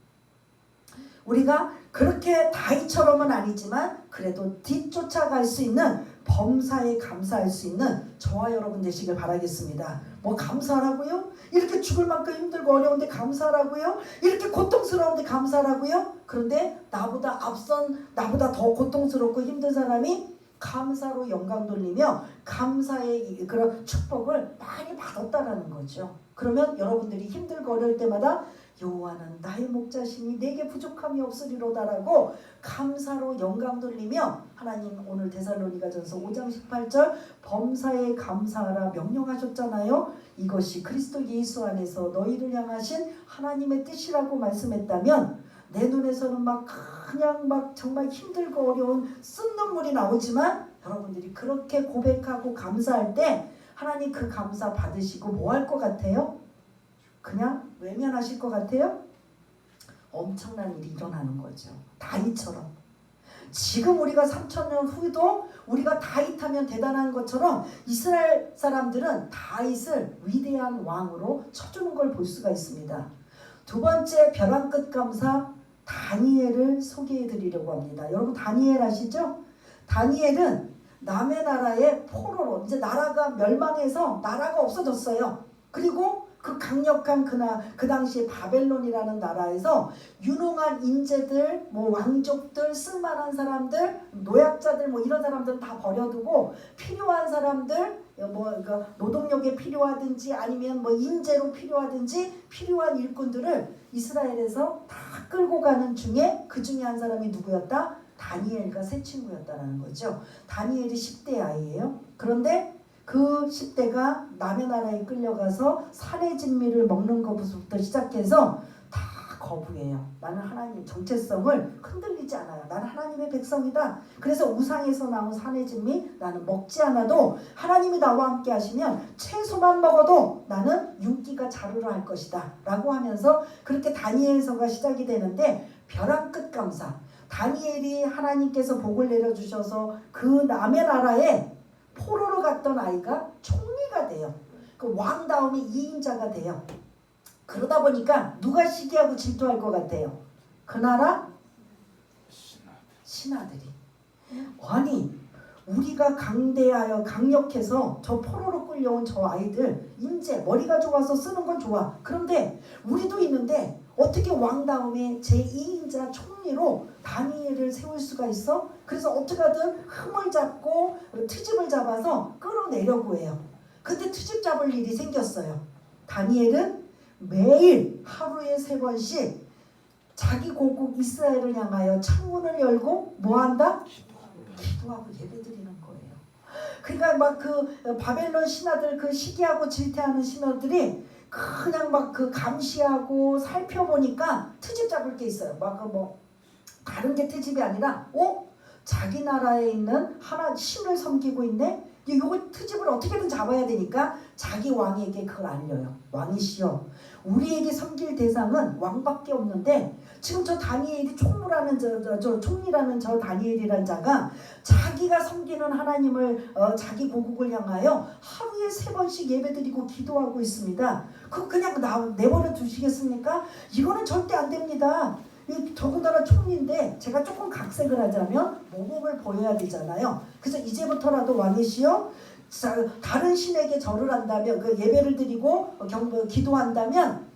우리가 그렇게 다윗처럼은 아니지만 그래도 뒤쫓아갈 수 있는, 범사에 감사할 수 있는 저와 여러분 되시길 바라겠습니다. 뭐 감사하라고요? 이렇게 죽을 만큼 힘들고 어려운데 감사하라고요? 이렇게 고통스러운데 감사하라고요? 그런데 나보다 더 고통스럽고 힘든 사람이 감사로 영광 돌리며 감사의 그런 축복을 많이 받았다라는 거죠. 그러면 여러분들이 힘들고 어려울 때마다 여호와는 나의 목자시니 내게 부족함이 없으리로다라고 감사로 영광 돌리며, 하나님 오늘 데살로니가전서 5장 18절 범사에 감사하라 명령하셨잖아요. 이것이 그리스도 예수 안에서 너희를 향하신 하나님의 뜻이라고 말씀했다면 내 눈에서는 그냥 정말 힘들고 어려운 쓴눈물이 나오지만 여러분들이 그렇게 고백하고 감사할 때 하나님 그 감사 받으시고 뭐 할 것 같아요? 그냥 외면하실 것 같아요? 엄청난 일이 일어나는 거죠. 다윗처럼. 지금 우리가 3000년 후도 우리가 다윗하면 대단한 것처럼 이스라엘 사람들은 다윗을 위대한 왕으로 쳐주는 걸 볼 수가 있습니다. 두 번째 벼랑 끝 감사, 다니엘을 소개해 드리려고 합니다. 여러분 다니엘 아시죠? 다니엘은 남의 나라의 포로로, 이제 나라가 멸망해서 나라가 없어졌어요. 그리고 그 강력한 그 당시에 바벨론이라는 나라에서 유능한 인재들, 뭐 왕족들, 쓸만한 사람들, 노약자들 뭐 이런 사람들은 다 버려두고 필요한 사람들, 뭐 노동력에 필요하든지 아니면 뭐 인재로 필요하든지 필요한 일꾼들을 이스라엘에서 다 끌고 가는 중에 그 중에 한 사람이 누구였다? 다니엘과 세 친구였다라는 거죠. 다니엘이 10대 아이예요. 그런데 그 10대가 남의 나라에 끌려가서 산의 진미를 먹는 것부터 시작해서 다 거부해요. 나는 하나님 정체성을 흔들리지 않아요. 나는 하나님의 백성이다. 그래서 우상에서 나온 산의 진미 나는 먹지 않아도 하나님이 나와 함께 하시면 채소만 먹어도 나는 윤기가 자루를 할 것이다 라고 하면서 그렇게 다니엘서가 시작이 되는데 벼랑 끝 감사, 다니엘이 하나님께서 복을 내려주셔서 그 남의 나라에 포로로 갔던 아이가 총리가 돼요. 그 왕 다음에 2인자가 돼요. 그러다 보니까 누가 시기하고 질투할 것 같아요? 그 나라 신하들이. 아니 우리가 강대하여 강력해서 저 포로로 끌려온 저 아이들 인재 머리가 좋아서 쓰는 건 좋아. 그런데 우리도 있는데 어떻게 왕 다음에 제2인자 총리로 다니엘을 세울 수가 있어? 그래서 어떻게든 흠을 잡고 트집을 잡아서 끌어내려고 해요. 근데 트집 잡을 일이 생겼어요. 다니엘은 매일 하루에 3번씩 자기 고국 이스라엘을 향하여 창문을 열고 뭐한다? 기도하고 예배드리는 거예요. 그러니까 막 그 바벨론 신하들 그 시기하고 질투하는 신하들이 그냥 막 그 감시하고 살펴보니까 트집 잡을 게 있어요. 막 뭐 다른 게 트집이 아니라 자기 나라에 있는 하나 신을 섬기고 있네. 이거 트집을 어떻게든 잡아야 되니까 자기 왕에게 그걸 알려요. 왕이시여, 우리에게 섬길 대상은 왕밖에 없는데 지금 저 다니엘이 총무라는 저 총리라는 저 다니엘이라는 자가 자기가 섬기는 하나님을 자기 고국을 향하여 하루에 3번씩 예배드리고 기도하고 있습니다. 그거 그냥 내버려 두시겠습니까? 이거는 절대 안 됩니다. 더군다나 총리인데 제가 조금 각색을 하자면 모범을 보여야 되잖아요. 그래서 이제부터라도 왕이시여, 다른 신에게 절을 한다면 그 예배를 드리고 기도한다면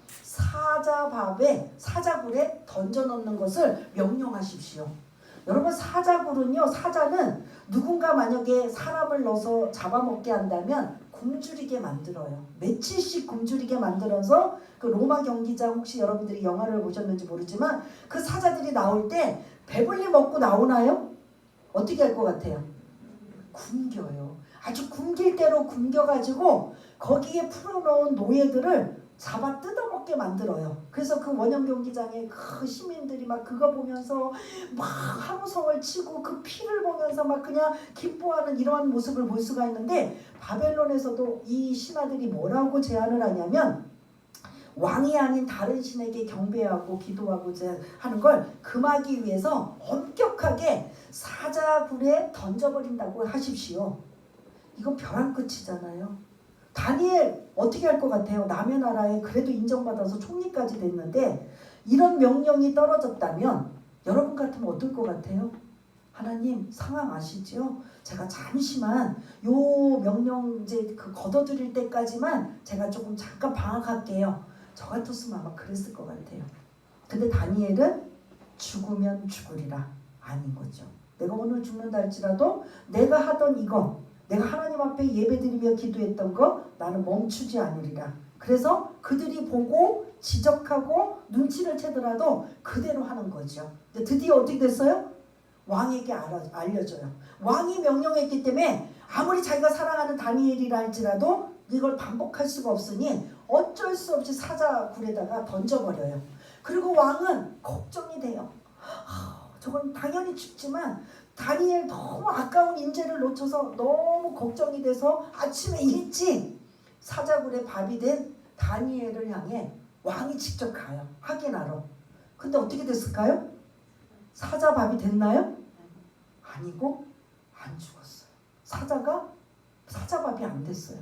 사자굴에 던져놓는 것을 명령하십시오. 여러분 사자굴은요, 사자는 누군가 만약에 사람을 넣어서 잡아먹게 한다면 굶주리게 만들어요. 며칠씩 굶주리게 만들어서 그 로마 경기장, 혹시 여러분들이 영화를 보셨는지 모르지만 그 사자들이 나올 때 배불리 먹고 나오나요? 어떻게 할 것 같아요? 굶겨요. 아주 굶길 대로 굶겨가지고 거기에 풀어놓은 노예들을 잡아 뜯어먹게 만들어요. 그래서 그 원형 경기장에 그 시민들이 막 그거 보면서 막 함성을 치고 그 피를 보면서 막 그냥 기뻐하는 이러한 모습을 볼 수가 있는데, 바벨론에서도 이 신하들이 뭐라고 제안을 하냐면 왕이 아닌 다른 신에게 경배하고 기도하고 하는 걸 금하기 위해서 엄격하게 사자굴에 던져버린다고 하십시오. 이건 벼랑 끝이잖아요. 다니엘 어떻게 할 것 같아요? 남의 나라에 그래도 인정받아서 총리까지 됐는데 이런 명령이 떨어졌다면 여러분 같으면 어떨 것 같아요? 하나님 상황 아시죠? 제가 잠시만 요 명령 이제 그 걷어들일 때까지만 제가 조금 잠깐 방학할게요. 저 같았으면 아마 그랬을 것 같아요. 근데 다니엘은 죽으면 죽으리라 아닌 거죠. 내가 오늘 죽는다 할지라도 내가 하던 이거, 내가 하나님 앞에 예배드리며 기도했던 거 나는 멈추지 않으리라. 그래서 그들이 보고 지적하고 눈치를 채더라도 그대로 하는 거죠. 드디어 어떻게 됐어요? 왕에게 알려줘요. 왕이 명령했기 때문에 아무리 자기가 사랑하는 다니엘이라 할지라도 이걸 반복할 수가 없으니 어쩔 수 없이 사자굴에다가 던져버려요. 그리고 왕은 걱정이 돼요. 저건 당연히 죽지만 다니엘 너무 아까운 인재를 놓쳐서 너무 걱정이 돼서 아침에 일찍 사자굴에 밥이 된 다니엘을 향해 왕이 직접 가요. 확인하러. 근데 어떻게 됐을까요? 사자밥이 됐나요? 아니고 안 죽었어요. 사자밥이 안 됐어요.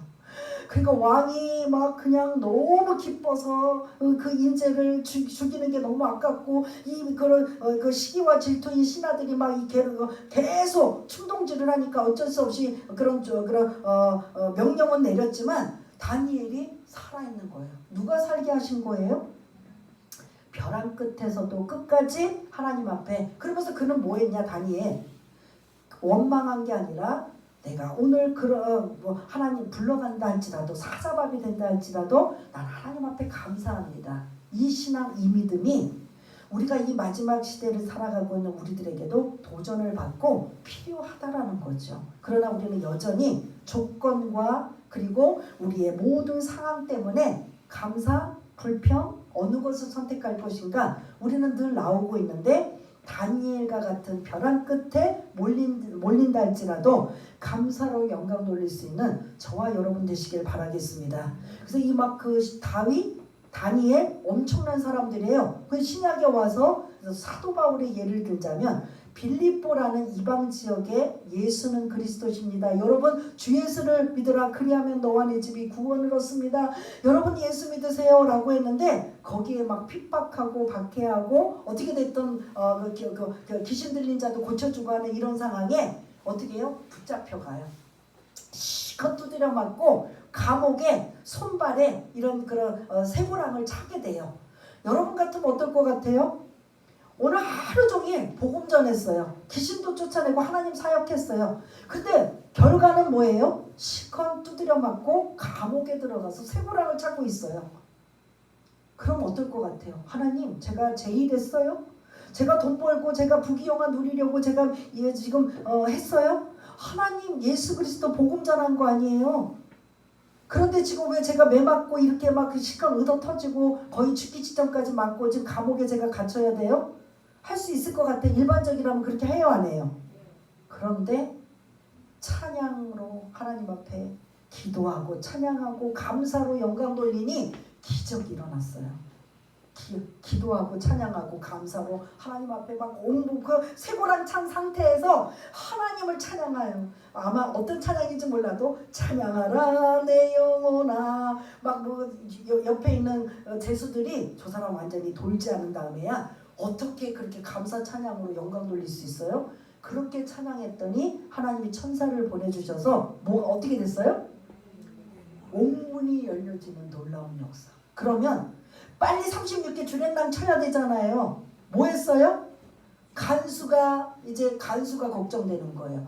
그러니까 왕이 막 그냥 너무 기뻐서 그 인재를 죽이는 게 너무 아깝고 그 시기와 질투인 신하들이 막 계속 충동질을 하니까 어쩔 수 없이 그런 명령은 내렸지만 다니엘이 살아있는 거예요. 누가 살게 하신 거예요? 벼랑 끝에서도 끝까지 하나님 앞에. 그러면서 그는 뭐 했냐, 다니엘? 원망한 게 아니라 내가 오늘 그런 하나님 불러간다 할지라도 사자밥이 된다 할지라도 난 하나님 앞에 감사합니다. 이 신앙, 이 믿음이 우리가 이 마지막 시대를 살아가고 있는 우리들에게도 도전을 받고 필요하다라는 거죠. 그러나 우리는 여전히 조건과 그리고 우리의 모든 상황 때문에 감사, 불평, 어느 것을 선택할 것인가 우리는 늘 나오고 있는데 다니엘과 같은 벼랑 끝에 몰린다 할지라도 감사로 영광 돌릴 수 있는 저와 여러분 되시길 바라겠습니다. 그래서 이 막 그 다윗, 다니엘 엄청난 사람들이에요. 그 신약에 와서 사도 바울의 예를 들자면 빌립보라는 이방 지역에 예수는 그리스도십니다. 여러분 주 예수를 믿으라 그리하면 너와 내 집이 구원을 얻습니다. 여러분 예수 믿으세요 라고 했는데 거기에 막 핍박하고 박해하고 어떻게 됐든 귀신 들린 자도 고쳐주고 하는 이런 상황에 어떻게 해요? 붙잡혀가요. 실컷 두드려 맞고 감옥에 손발에 이런 그런 쇠고랑을 차게 돼요. 여러분 같으면 어떨 것 같아요? 오늘 하루 종일 복음 전했어요. 귀신도 쫓아내고 하나님 사역했어요. 근데 결과는 뭐예요? 실컷 두드려 맞고 감옥에 들어가서 쇠고랑을 차고 있어요. 그럼 어떨 것 같아요? 하나님, 제가 제일했어요? 제가 돈 벌고 제가 부귀영화 누리려고 제가 지금 했어요? 하나님 예수 그리스도 복음 전한 거 아니에요? 그런데 지금 왜 제가 매 맞고 이렇게 막 실컷 의도 터지고 거의 죽기 직전까지 맞고 지금 감옥에 제가 갇혀야 돼요? 할 수 있을 것 같아. 일반적이라면 그렇게 해요, 안 해요? 그런데 찬양으로 하나님 앞에 기도하고 찬양하고 감사로 영광 돌리니 기적이 일어났어요. 기도하고 찬양하고 감사로 하나님 앞에 막 그 쇠고랑 찬 상태에서 하나님을 찬양해요. 아마 어떤 찬양인지 몰라도 찬양하라 내 영혼아 막 옆에 있는 제수들이 저 사람 완전히 돌지 않은 다음에야 어떻게 그렇게 감사 찬양으로 영광 돌릴 수 있어요? 그렇게 찬양했더니 하나님이 천사를 보내주셔서 뭐가 어떻게 됐어요? 옥문이 열려지는 놀라운 역사. 그러면 빨리 36개 주랭랑 쳐야 되잖아요. 뭐 했어요? 간수가 걱정되는 거예요.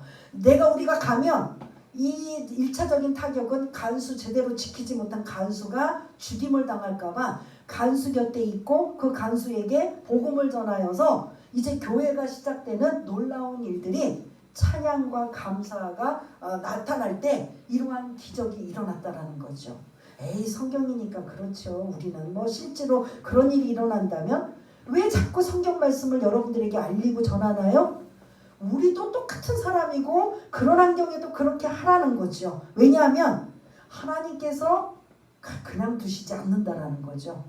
우리가 가면 이 1차적인 타격은 간수 제대로 지키지 못한 간수가 죽임을 당할까봐 간수 곁에 있고 그 간수에게 복음을 전하여서 이제 교회가 시작되는 놀라운 일들이 찬양과 감사가 나타날 때 이러한 기적이 일어났다라는 거죠. 에이 성경이니까 그렇죠. 우리는 실제로 그런 일이 일어난다면 왜 자꾸 성경 말씀을 여러분들에게 알리고 전하나요? 우리도 똑같은 사람이고 그런 환경에도 그렇게 하라는 거죠. 왜냐하면 하나님께서 그냥 두시지 않는다라는 거죠.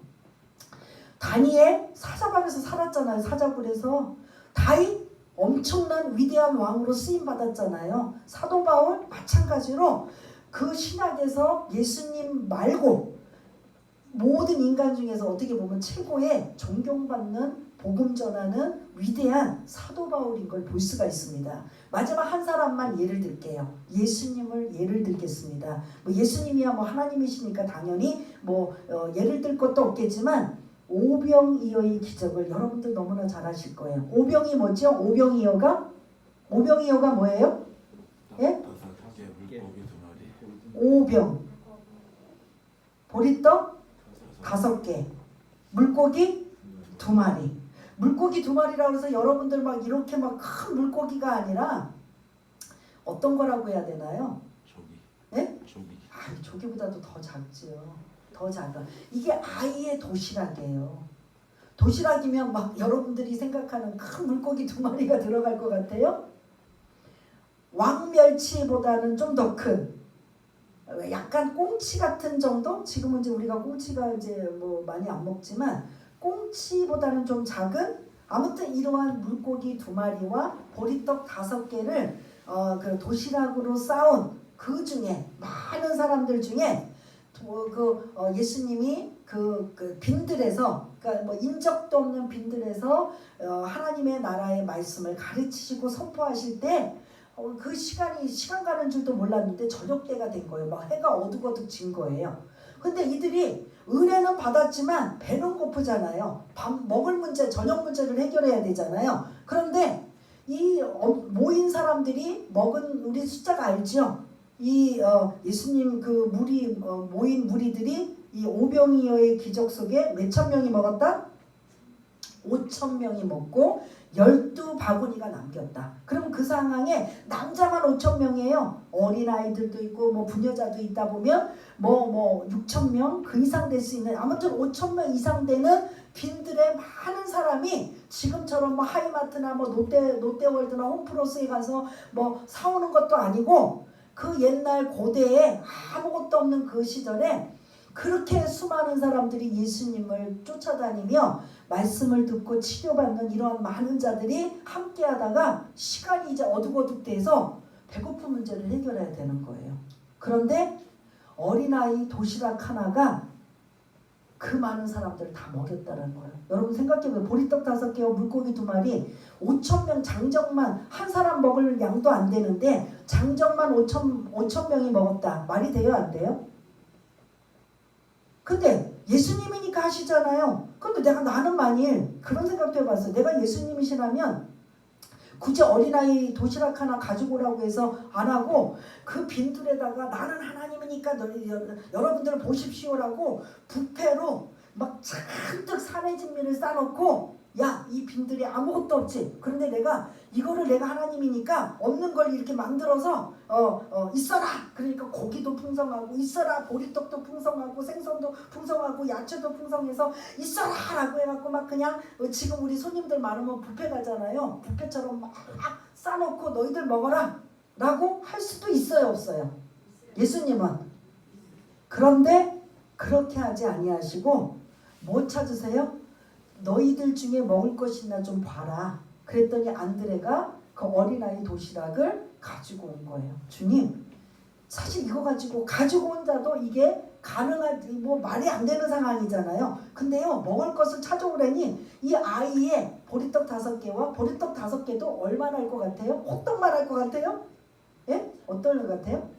다니엘 사자밥에서 살았잖아요. 사자굴에서. 다윗 엄청난 위대한 왕으로 쓰임받았잖아요. 사도 바울 마찬가지로 그 신약에서 예수님 말고 모든 인간 중에서 어떻게 보면 최고의 존경받는 복음 전하는 위대한 사도 바울인 걸 볼 수가 있습니다. 마지막 한 사람만 예를 들게요. 예수님을 예를 들겠습니다. 예수님이야 하나님이시니까 당연히 예를 들 것도 없겠지만 오병이어의 기적을 여러분들 너무나 잘 아실 거예요. 오병이 뭐죠? 오병이어가 뭐예요? 예? 오병 보리떡 5개 물고기 2마리. 물고기 2마리라고 해서 여러분들 이렇게 큰 물고기가 아니라 어떤 거라고 해야 되나요? 조기. 예? 조기. 조기보다도 더 작지요. 더 작아. 이게 아예 도시락이에요. 도시락이면 여러분들이 생각하는 큰 물고기 2마리가 들어갈 것 같아요? 왕멸치보다는 좀 더 큰 약간 꽁치 같은 정도? 지금은 이제 우리가 꽁치가 이제 많이 안 먹지만 꽁치보다는 좀 작은 아무튼 이러한 물고기 2마리와 보리떡 5개를 그 도시락으로 싸온 그 중에 많은 사람들 중에 예수님이 그 빈들에서 그러니까 인적도 없는 빈들에서 하나님의 나라의 말씀을 가르치시고 선포하실 때 그 시간 가는 줄도 몰랐는데 저녁 때가 된 거예요. 막 해가 어둑어둑진 거예요. 근데 이들이 은혜는 받았지만 배는 고프잖아요. 밥 먹을 문제, 저녁 문제를 해결해야 되잖아요. 그런데 이 모인 사람들이 먹은 우리 숫자가 알죠? 예수님 그 모인 무리들이 이 오병이어의 기적 속에 몇천 명이 먹었다? 5천 명이 먹고 12바구니가 남겼다. 그럼 그 상황에 남자만 5천 명이에요. 어린아이들도 있고 뭐 부녀자도 있다 보면 뭐 6천 명 그 이상 될 수 있는 아무튼 5천 명 이상 되는 빈들에 많은 사람이 지금처럼 뭐 하이마트나 뭐 롯데월드나 홈플러스에 가서 뭐 사오는 것도 아니고 그 옛날 고대에 아무것도 없는 그 시절에 그렇게 수많은 사람들이 예수님을 쫓아다니며 말씀을 듣고 치료받는 이러한 많은 자들이 함께하다가 시간이 이제 어둑어둑돼서 배고픈 문제를 해결해야 되는 거예요. 그런데 어린아이 도시락 하나가 그 많은 사람들을 다 먹였다는 거예요. 여러분 생각해보세요. 보리떡 5개와 물고기 2마리 5천 명 장정만 한 사람 먹을 양도 안 되는데 장정만 5천 명이 먹었다. 말이 돼요? 안 돼요? 근데 예수님이니까 하시잖아요. 근데 나는 만일 그런 생각도 해봤어요. 내가 예수님이시라면 굳이 어린아이 도시락 하나 가지고 오라고 해서 안 하고 그 빈들에다가 나는 하나님이니까 여러분들 보십시오라고 뷔페로 막 잔뜩 산의 진미를 싸놓고 야, 이 빈들이 아무것도 없지. 그런데 내가 하나님이니까 없는 걸 이렇게 만들어서 있어라. 그러니까 고기도 풍성하고 있어라. 보리떡도 풍성하고 생선도 풍성하고 야채도 풍성해서 있어라라고 해갖고 막 그냥 지금 우리 손님들 많으면 뷔페 가잖아요. 뷔페처럼 막 싸놓고 너희들 먹어라 라고 할 수도 있어요, 없어요? 예수님은. 그런데 그렇게 하지 아니하시고 뭐 찾으세요? 너희들 중에 먹을 것이 있나 좀 봐라. 그랬더니 안드레가 그 어린아이 도시락을 가지고 온 거예요. 주님, 사실 이거 가지고 온 자도 이게 가능한 뭐 말이 안 되는 상황이잖아요. 근데요, 먹을 것을 찾아오려니 이 아이의 보리떡 5개와 보리떡 5개도 얼마나 할 것 같아요? 호떡만 할 것 같아요? 예? 어떨 것 같아요?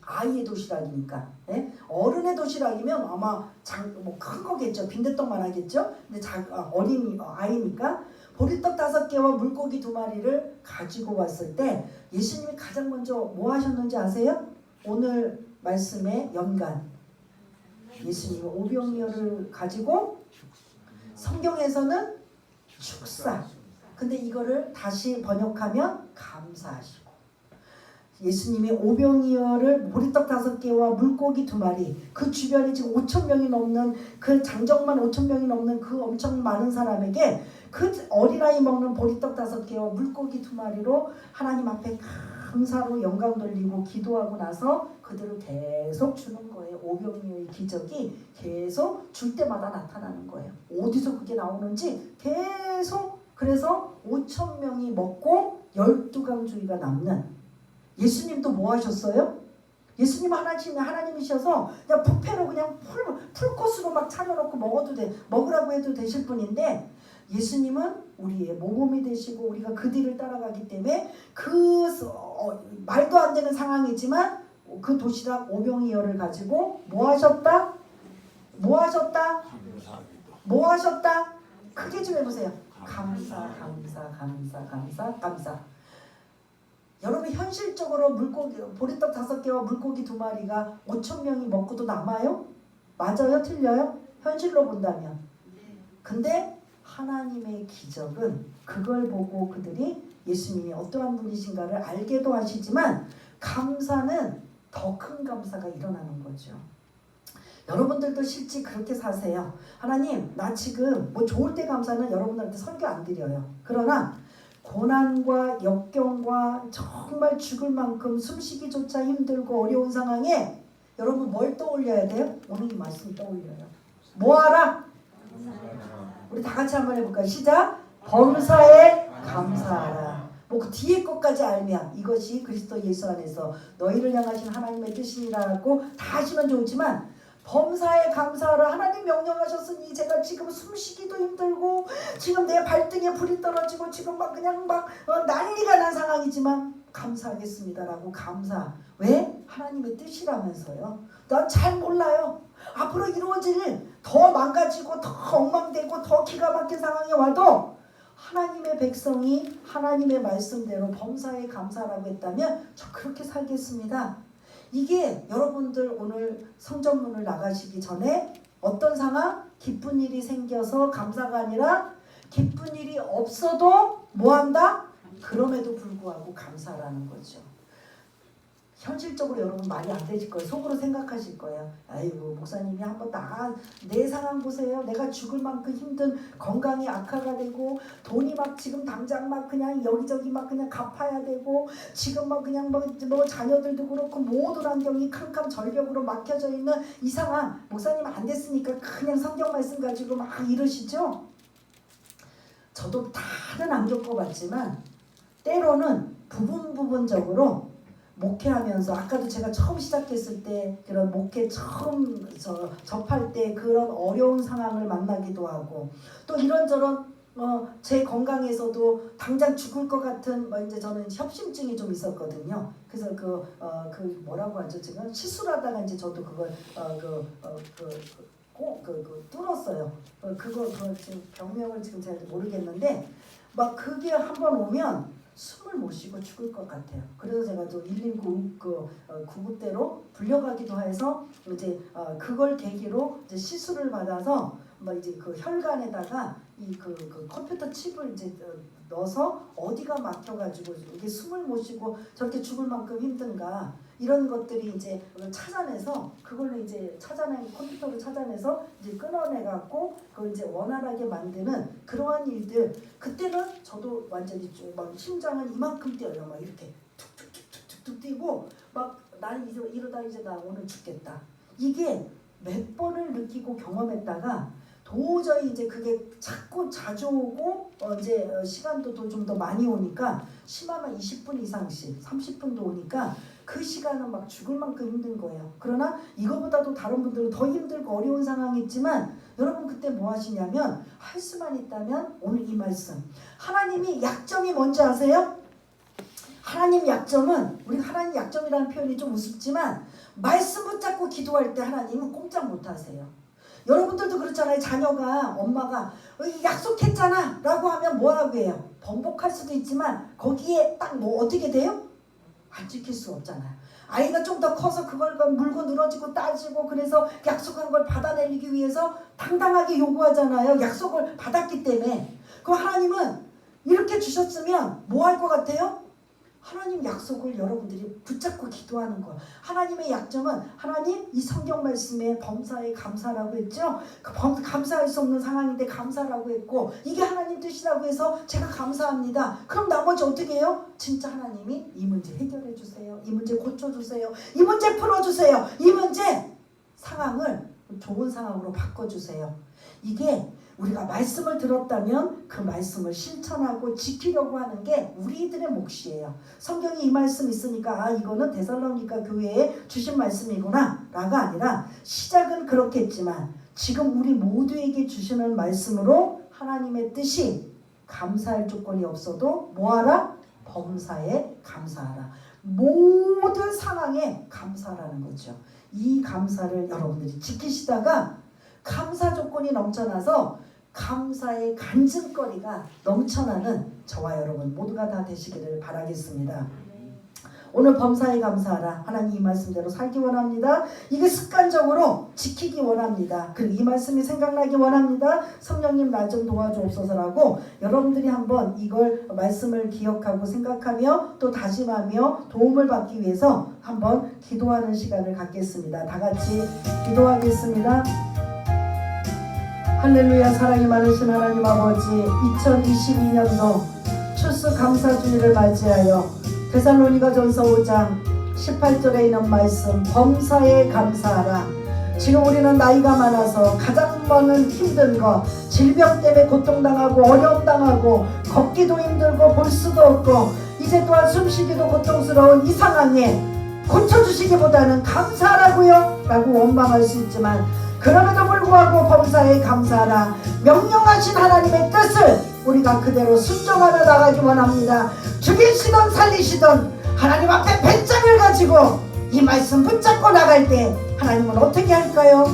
아이의 도시락이니까. 예? 어른의 도시락이면 아마 큰 거겠죠. 빈대떡만 하겠죠. 근데 어린 아이니까 보리떡 5개와 물고기 2마리를 가지고 왔을 때 예수님이 가장 먼저 뭐 하셨는지 아세요? 오늘 말씀의 연관. 예수님이 오병이어를 가지고 성경에서는 축사. 근데 이거를 다시 번역하면 감사하시고. 예수님이 오병이어를 보리떡 5개와 물고기 2마리 그 주변에 지금 5천 명이 넘는 그 장정만 5천 명이 넘는 그 엄청 많은 사람에게 그 어린아이 먹는 보리떡 5개와 물고기 2마리로 하나님 앞에 감사로 영광 돌리고 기도하고 나서 그들을 계속 주는 거예요. 오병이어의 기적이 계속 줄 때마다 나타나는 거예요. 어디서 그게 나오는지 계속. 그래서 5천 명이 먹고 12강주의가 남는. 예수님도 뭐 하셨어요? 예수님 하나님이셔서 그냥 뷔페로 그냥 풀코스로 막 차려놓고 먹으라고 해도 되실 분인데 예수님은 우리의 모범이 되시고 우리가 그 뒤를 따라가기 때문에 말도 안 되는 상황이지만 그 도시락 오병이어를 가지고 뭐 하셨다? 뭐 하셨다? 뭐 하셨다? 크게 좀 해보세요. 감사. 여러분 현실적으로 보리떡 5개와 물고기 2마리가 5천 명이 먹고도 남아요? 맞아요? 틀려요? 현실로 본다면. 근데 하나님의 기적은 그걸 보고 그들이 예수님이 어떠한 분이신가를 알게도 하시지만 감사는 더 큰 감사가 일어나는 거죠. 여러분들도 실제 그렇게 사세요. 하나님, 나 지금 뭐 좋을 때 감사는 여러분들한테 설교 안 드려요. 그러나 고난과 역경과 정말 죽을 만큼 숨쉬기조차 힘들고 어려운 상황에 여러분 뭘 떠올려야 돼요? 오늘 이 말씀 떠올려요. 뭐하라? 우리 다 같이 한번 해볼까요? 시작! 범사에 감사하라. 뭐 그 뒤에 것까지 알면 이것이 그리스도 예수 안에서 너희를 향하신 하나님의 뜻이니라고 다 하시면 좋지만 범사에 감사하라. 하나님 명령하셨으니 제가 지금 숨쉬기도 힘들고 지금 내 발등에 불이 떨어지고 지금 막 그냥 막 난리가 난 상황이지만 감사하겠습니다라고 감사. 왜? 하나님의 뜻이라면서요. 난 잘 몰라요. 앞으로 이루어질 일 더 망가지고 더 엉망되고 더 기가 막힌 상황이 와도 하나님의 백성이 하나님의 말씀대로 범사에 감사라고 했다면 저 그렇게 살겠습니다. 이게 여러분들 오늘 성전문을 나가시기 전에 어떤 상황? 기쁜 일이 생겨서 감사가 아니라 기쁜 일이 없어도 뭐한다? 그럼에도 불구하고 감사라는 거죠. 현실적으로 여러분 말이 안 되실 거예요. 속으로 생각하실 거예요. 아이고 목사님이 한번 내 상황 보세요. 내가 죽을 만큼 힘든 건강이 악화가 되고 돈이 막 지금 당장 막 그냥 여기저기 막 그냥 갚아야 되고 지금 막 그냥 뭐 자녀들도 그렇고 모든 환경이 캄캄 절벽으로 막혀져 있는 이 상황. 목사님 안 됐으니까 그냥 성경 말씀 가지고 막 이러시죠. 저도 다는 안 겪어봤지만 때로는 부분적으로 목회하면서 아까도 제가 처음 시작했을 때 그런 목회 처음 접할 때 그런 어려운 상황을 만나기도 하고 또 이런저런 제 건강에서도 당장 죽을 것 같은 이제 저는 협심증이 좀 있었거든요. 그래서 그 뭐라고 하죠 지금 시술하다가 이제 저도 그걸 뚫었어요. 그거 지금 병명을 지금 잘 모르겠는데 막 그게 한번 오면 숨을 못 쉬고 죽을 것 같아요. 그래서 제가 또 119 구급대로 불려가기도 해서 이제 그걸 계기로 이제 시술을 받아서 막 이제 그 혈관에다가 그 컴퓨터 칩을 이제 넣어서 어디가 막혀가지고 이게 숨을 못 쉬고 저렇게 죽을 만큼 힘든가 이런 것들이 이제 찾아내서 그걸로 이제 컴퓨터로 찾아내서 이제 끊어내갖고 그걸 이제 원활하게 만드는 그러한 일들. 그때는 저도 완전히 막 심장은 이만큼 뛰어요. 막 이렇게 툭툭툭툭툭 뛰고 막 나는 이러다 이제 나 오늘 죽겠다. 이게 몇 번을 느끼고 경험했다가 도저히 이제 그게 자꾸 자주 오고 이제 시간도 좀 더 많이 오니까 심하면 20분 이상씩 30분도 오니까 그 시간은 막 죽을 만큼 힘든 거예요. 그러나 이거보다도 다른 분들은 더 힘들고 어려운 상황이 있지만 여러분 그때 뭐 하시냐면 할 수만 있다면 오늘 이 말씀 하나님이 약점이 뭔지 아세요? 하나님 약점은 우리 하나님 약점이라는 표현이 좀 우습지만 말씀 붙잡고 기도할 때 하나님은 꼼짝 못하세요. 여러분들도 그렇잖아요. 자녀가 엄마가 약속했잖아 라고 하면 뭐라고 해요? 번복할 수도 있지만 거기에 딱 뭐 어떻게 돼요? 안 지킬 수 없잖아요. 아이가 좀 더 커서 그걸 물고 늘어지고 따지고 그래서 약속한 걸 받아내기 위해서 당당하게 요구하잖아요. 약속을 받았기 때문에. 그럼 하나님은 이렇게 주셨으면 뭐 할 것 같아요? 하나님 약속을 여러분들이 붙잡고 기도하는 거예요. 하나님의 약점은 하나님 이 성경 말씀에 범사에 감사라고 했죠. 감사할 수 없는 상황인데 감사라고 했고 이게 하나님 뜻이라고 해서 제가 감사합니다. 그럼 나머지 어떻게 해요? 진짜 하나님이 이 문제 해결해 주세요. 이 문제 고쳐주세요. 이 문제 풀어주세요. 이 문제 상황을 좋은 상황으로 바꿔주세요. 이게 우리가 말씀을 들었다면 그 말씀을 실천하고 지키려고 하는 게 우리들의 몫이에요. 성경이 이 말씀 있으니까 이거는 데살로니가 교회에 주신 말씀이구나 라가 아니라 시작은 그렇겠지만 지금 우리 모두에게 주시는 말씀으로 하나님의 뜻이 감사할 조건이 없어도 뭐하라? 범사에 감사하라. 모든 상황에 감사라는 거죠. 이 감사를 여러분들이 지키시다가 감사 조건이 넘쳐나서 감사의 간증거리가 넘쳐나는 저와 여러분 모두가 다 되시기를 바라겠습니다. 오늘 범사에 감사하라. 하나님 이 말씀대로 살기 원합니다. 이게 습관적으로 지키기 원합니다. 그리고 이 말씀이 생각나기 원합니다. 성령님 나 좀 도와주옵소서라고 여러분들이 한번 이걸 말씀을 기억하고 생각하며 또 다짐하며 도움을 받기 위해서 한번 기도하는 시간을 갖겠습니다. 다 같이 기도하겠습니다. 할렐루야. 사랑이 많으신 하나님 아버지 2022년도 추수감사주일을 맞이하여 데살로니가전서 5장 18절에 있는 말씀 범사에 감사하라. 지금 우리는 나이가 많아서 가장 많은 힘든 것 질병 때문에 고통당하고 어려움당하고 걷기도 힘들고 볼 수도 없고 이제 또한 숨쉬기도 고통스러운 이 상황에 고쳐주시기보다는 감사하라고요. 라고 원망할 수 있지만 그럼에도 불구하고 범사에 감사하라 명령하신 하나님의 뜻을 우리가 그대로 순종하며 나가기 원합니다. 죽이시던 살리시던 하나님 앞에 배짱을 가지고 이 말씀 붙잡고 나갈 때 하나님은 어떻게 할까요?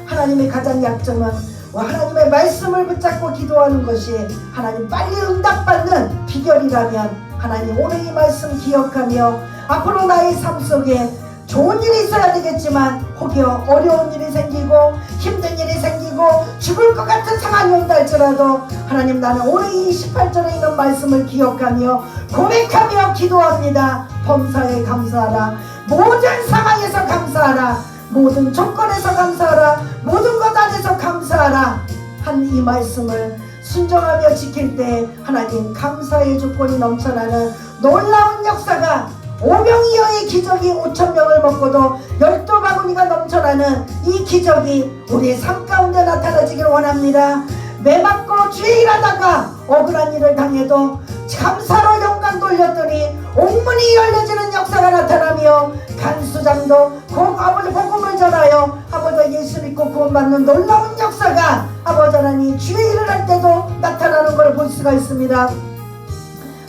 하나님의 가장 약점은 하나님의 말씀을 붙잡고 기도하는 것이 하나님 빨리 응답받는 비결이라면 하나님 오늘 이 말씀 기억하며 앞으로 나의 삶 속에 좋은 일이 있어야 되겠지만 혹여 어려운 일이 생기고 힘든 일이 생기고 죽을 것 같은 상황이 온다 할지라도 하나님 나는 오늘 이 18절에 있는 말씀을 기억하며 고백하며 기도합니다. 범사에 감사하라 모든 상황에서 감사하라 모든 조건에서 감사하라 모든 것 안에서 감사하라 한 이 말씀을 순종하며 지킬 때 하나님 감사의 조건이 넘쳐나는 놀라운 역사가 오병이어의 기적이 5,000명을 먹고도 12바구니가 넘쳐나는 이 기적이 우리의 삶 가운데 나타나지길 원합니다. 매맞고 주일하다가 억울한 일을 당해도 감사로 영광 돌렸더니 옥문이 열려지는 역사가 나타나며 간수장도 아버지 복음을 전하여 아버지 예수 믿고 구원받는 놀라운 역사가 아버지 하나님 주의 일을 할 때도 나타나는 걸 볼 수가 있습니다.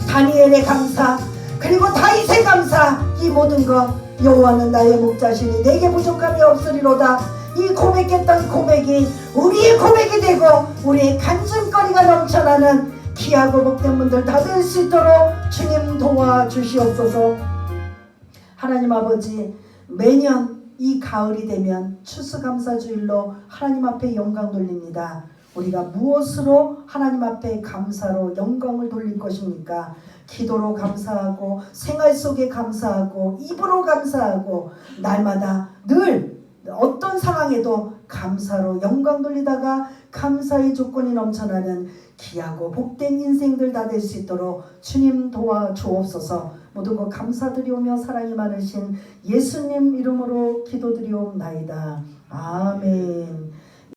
다니엘의 감사 그리고 다윗의 감사 이 모든 것 여호와는 나의 목자시니 내게 부족함이 없으리로다 이 고백했던 고백이 우리의 고백이 되고 우리의 간증거리가 넘쳐나는 귀하고 복된 분들 다 될 수 있도록 주님 도와주시옵소서. 하나님 아버지 매년 이 가을이 되면 추수감사주일로 하나님 앞에 영광 돌립니다. 우리가 무엇으로 하나님 앞에 감사로 영광을 돌릴 것입니까? 기도로 감사하고 생활 속에 감사하고 입으로 감사하고 날마다 늘 어떤 상황에도 감사로 영광 돌리다가 감사의 조건이 넘쳐나는 귀하고 복된 인생들 다 될 수 있도록 주님 도와주옵소서. 모든 것 감사드리오며 사랑이 많으신 예수님 이름으로 기도드리옵나이다. 아멘.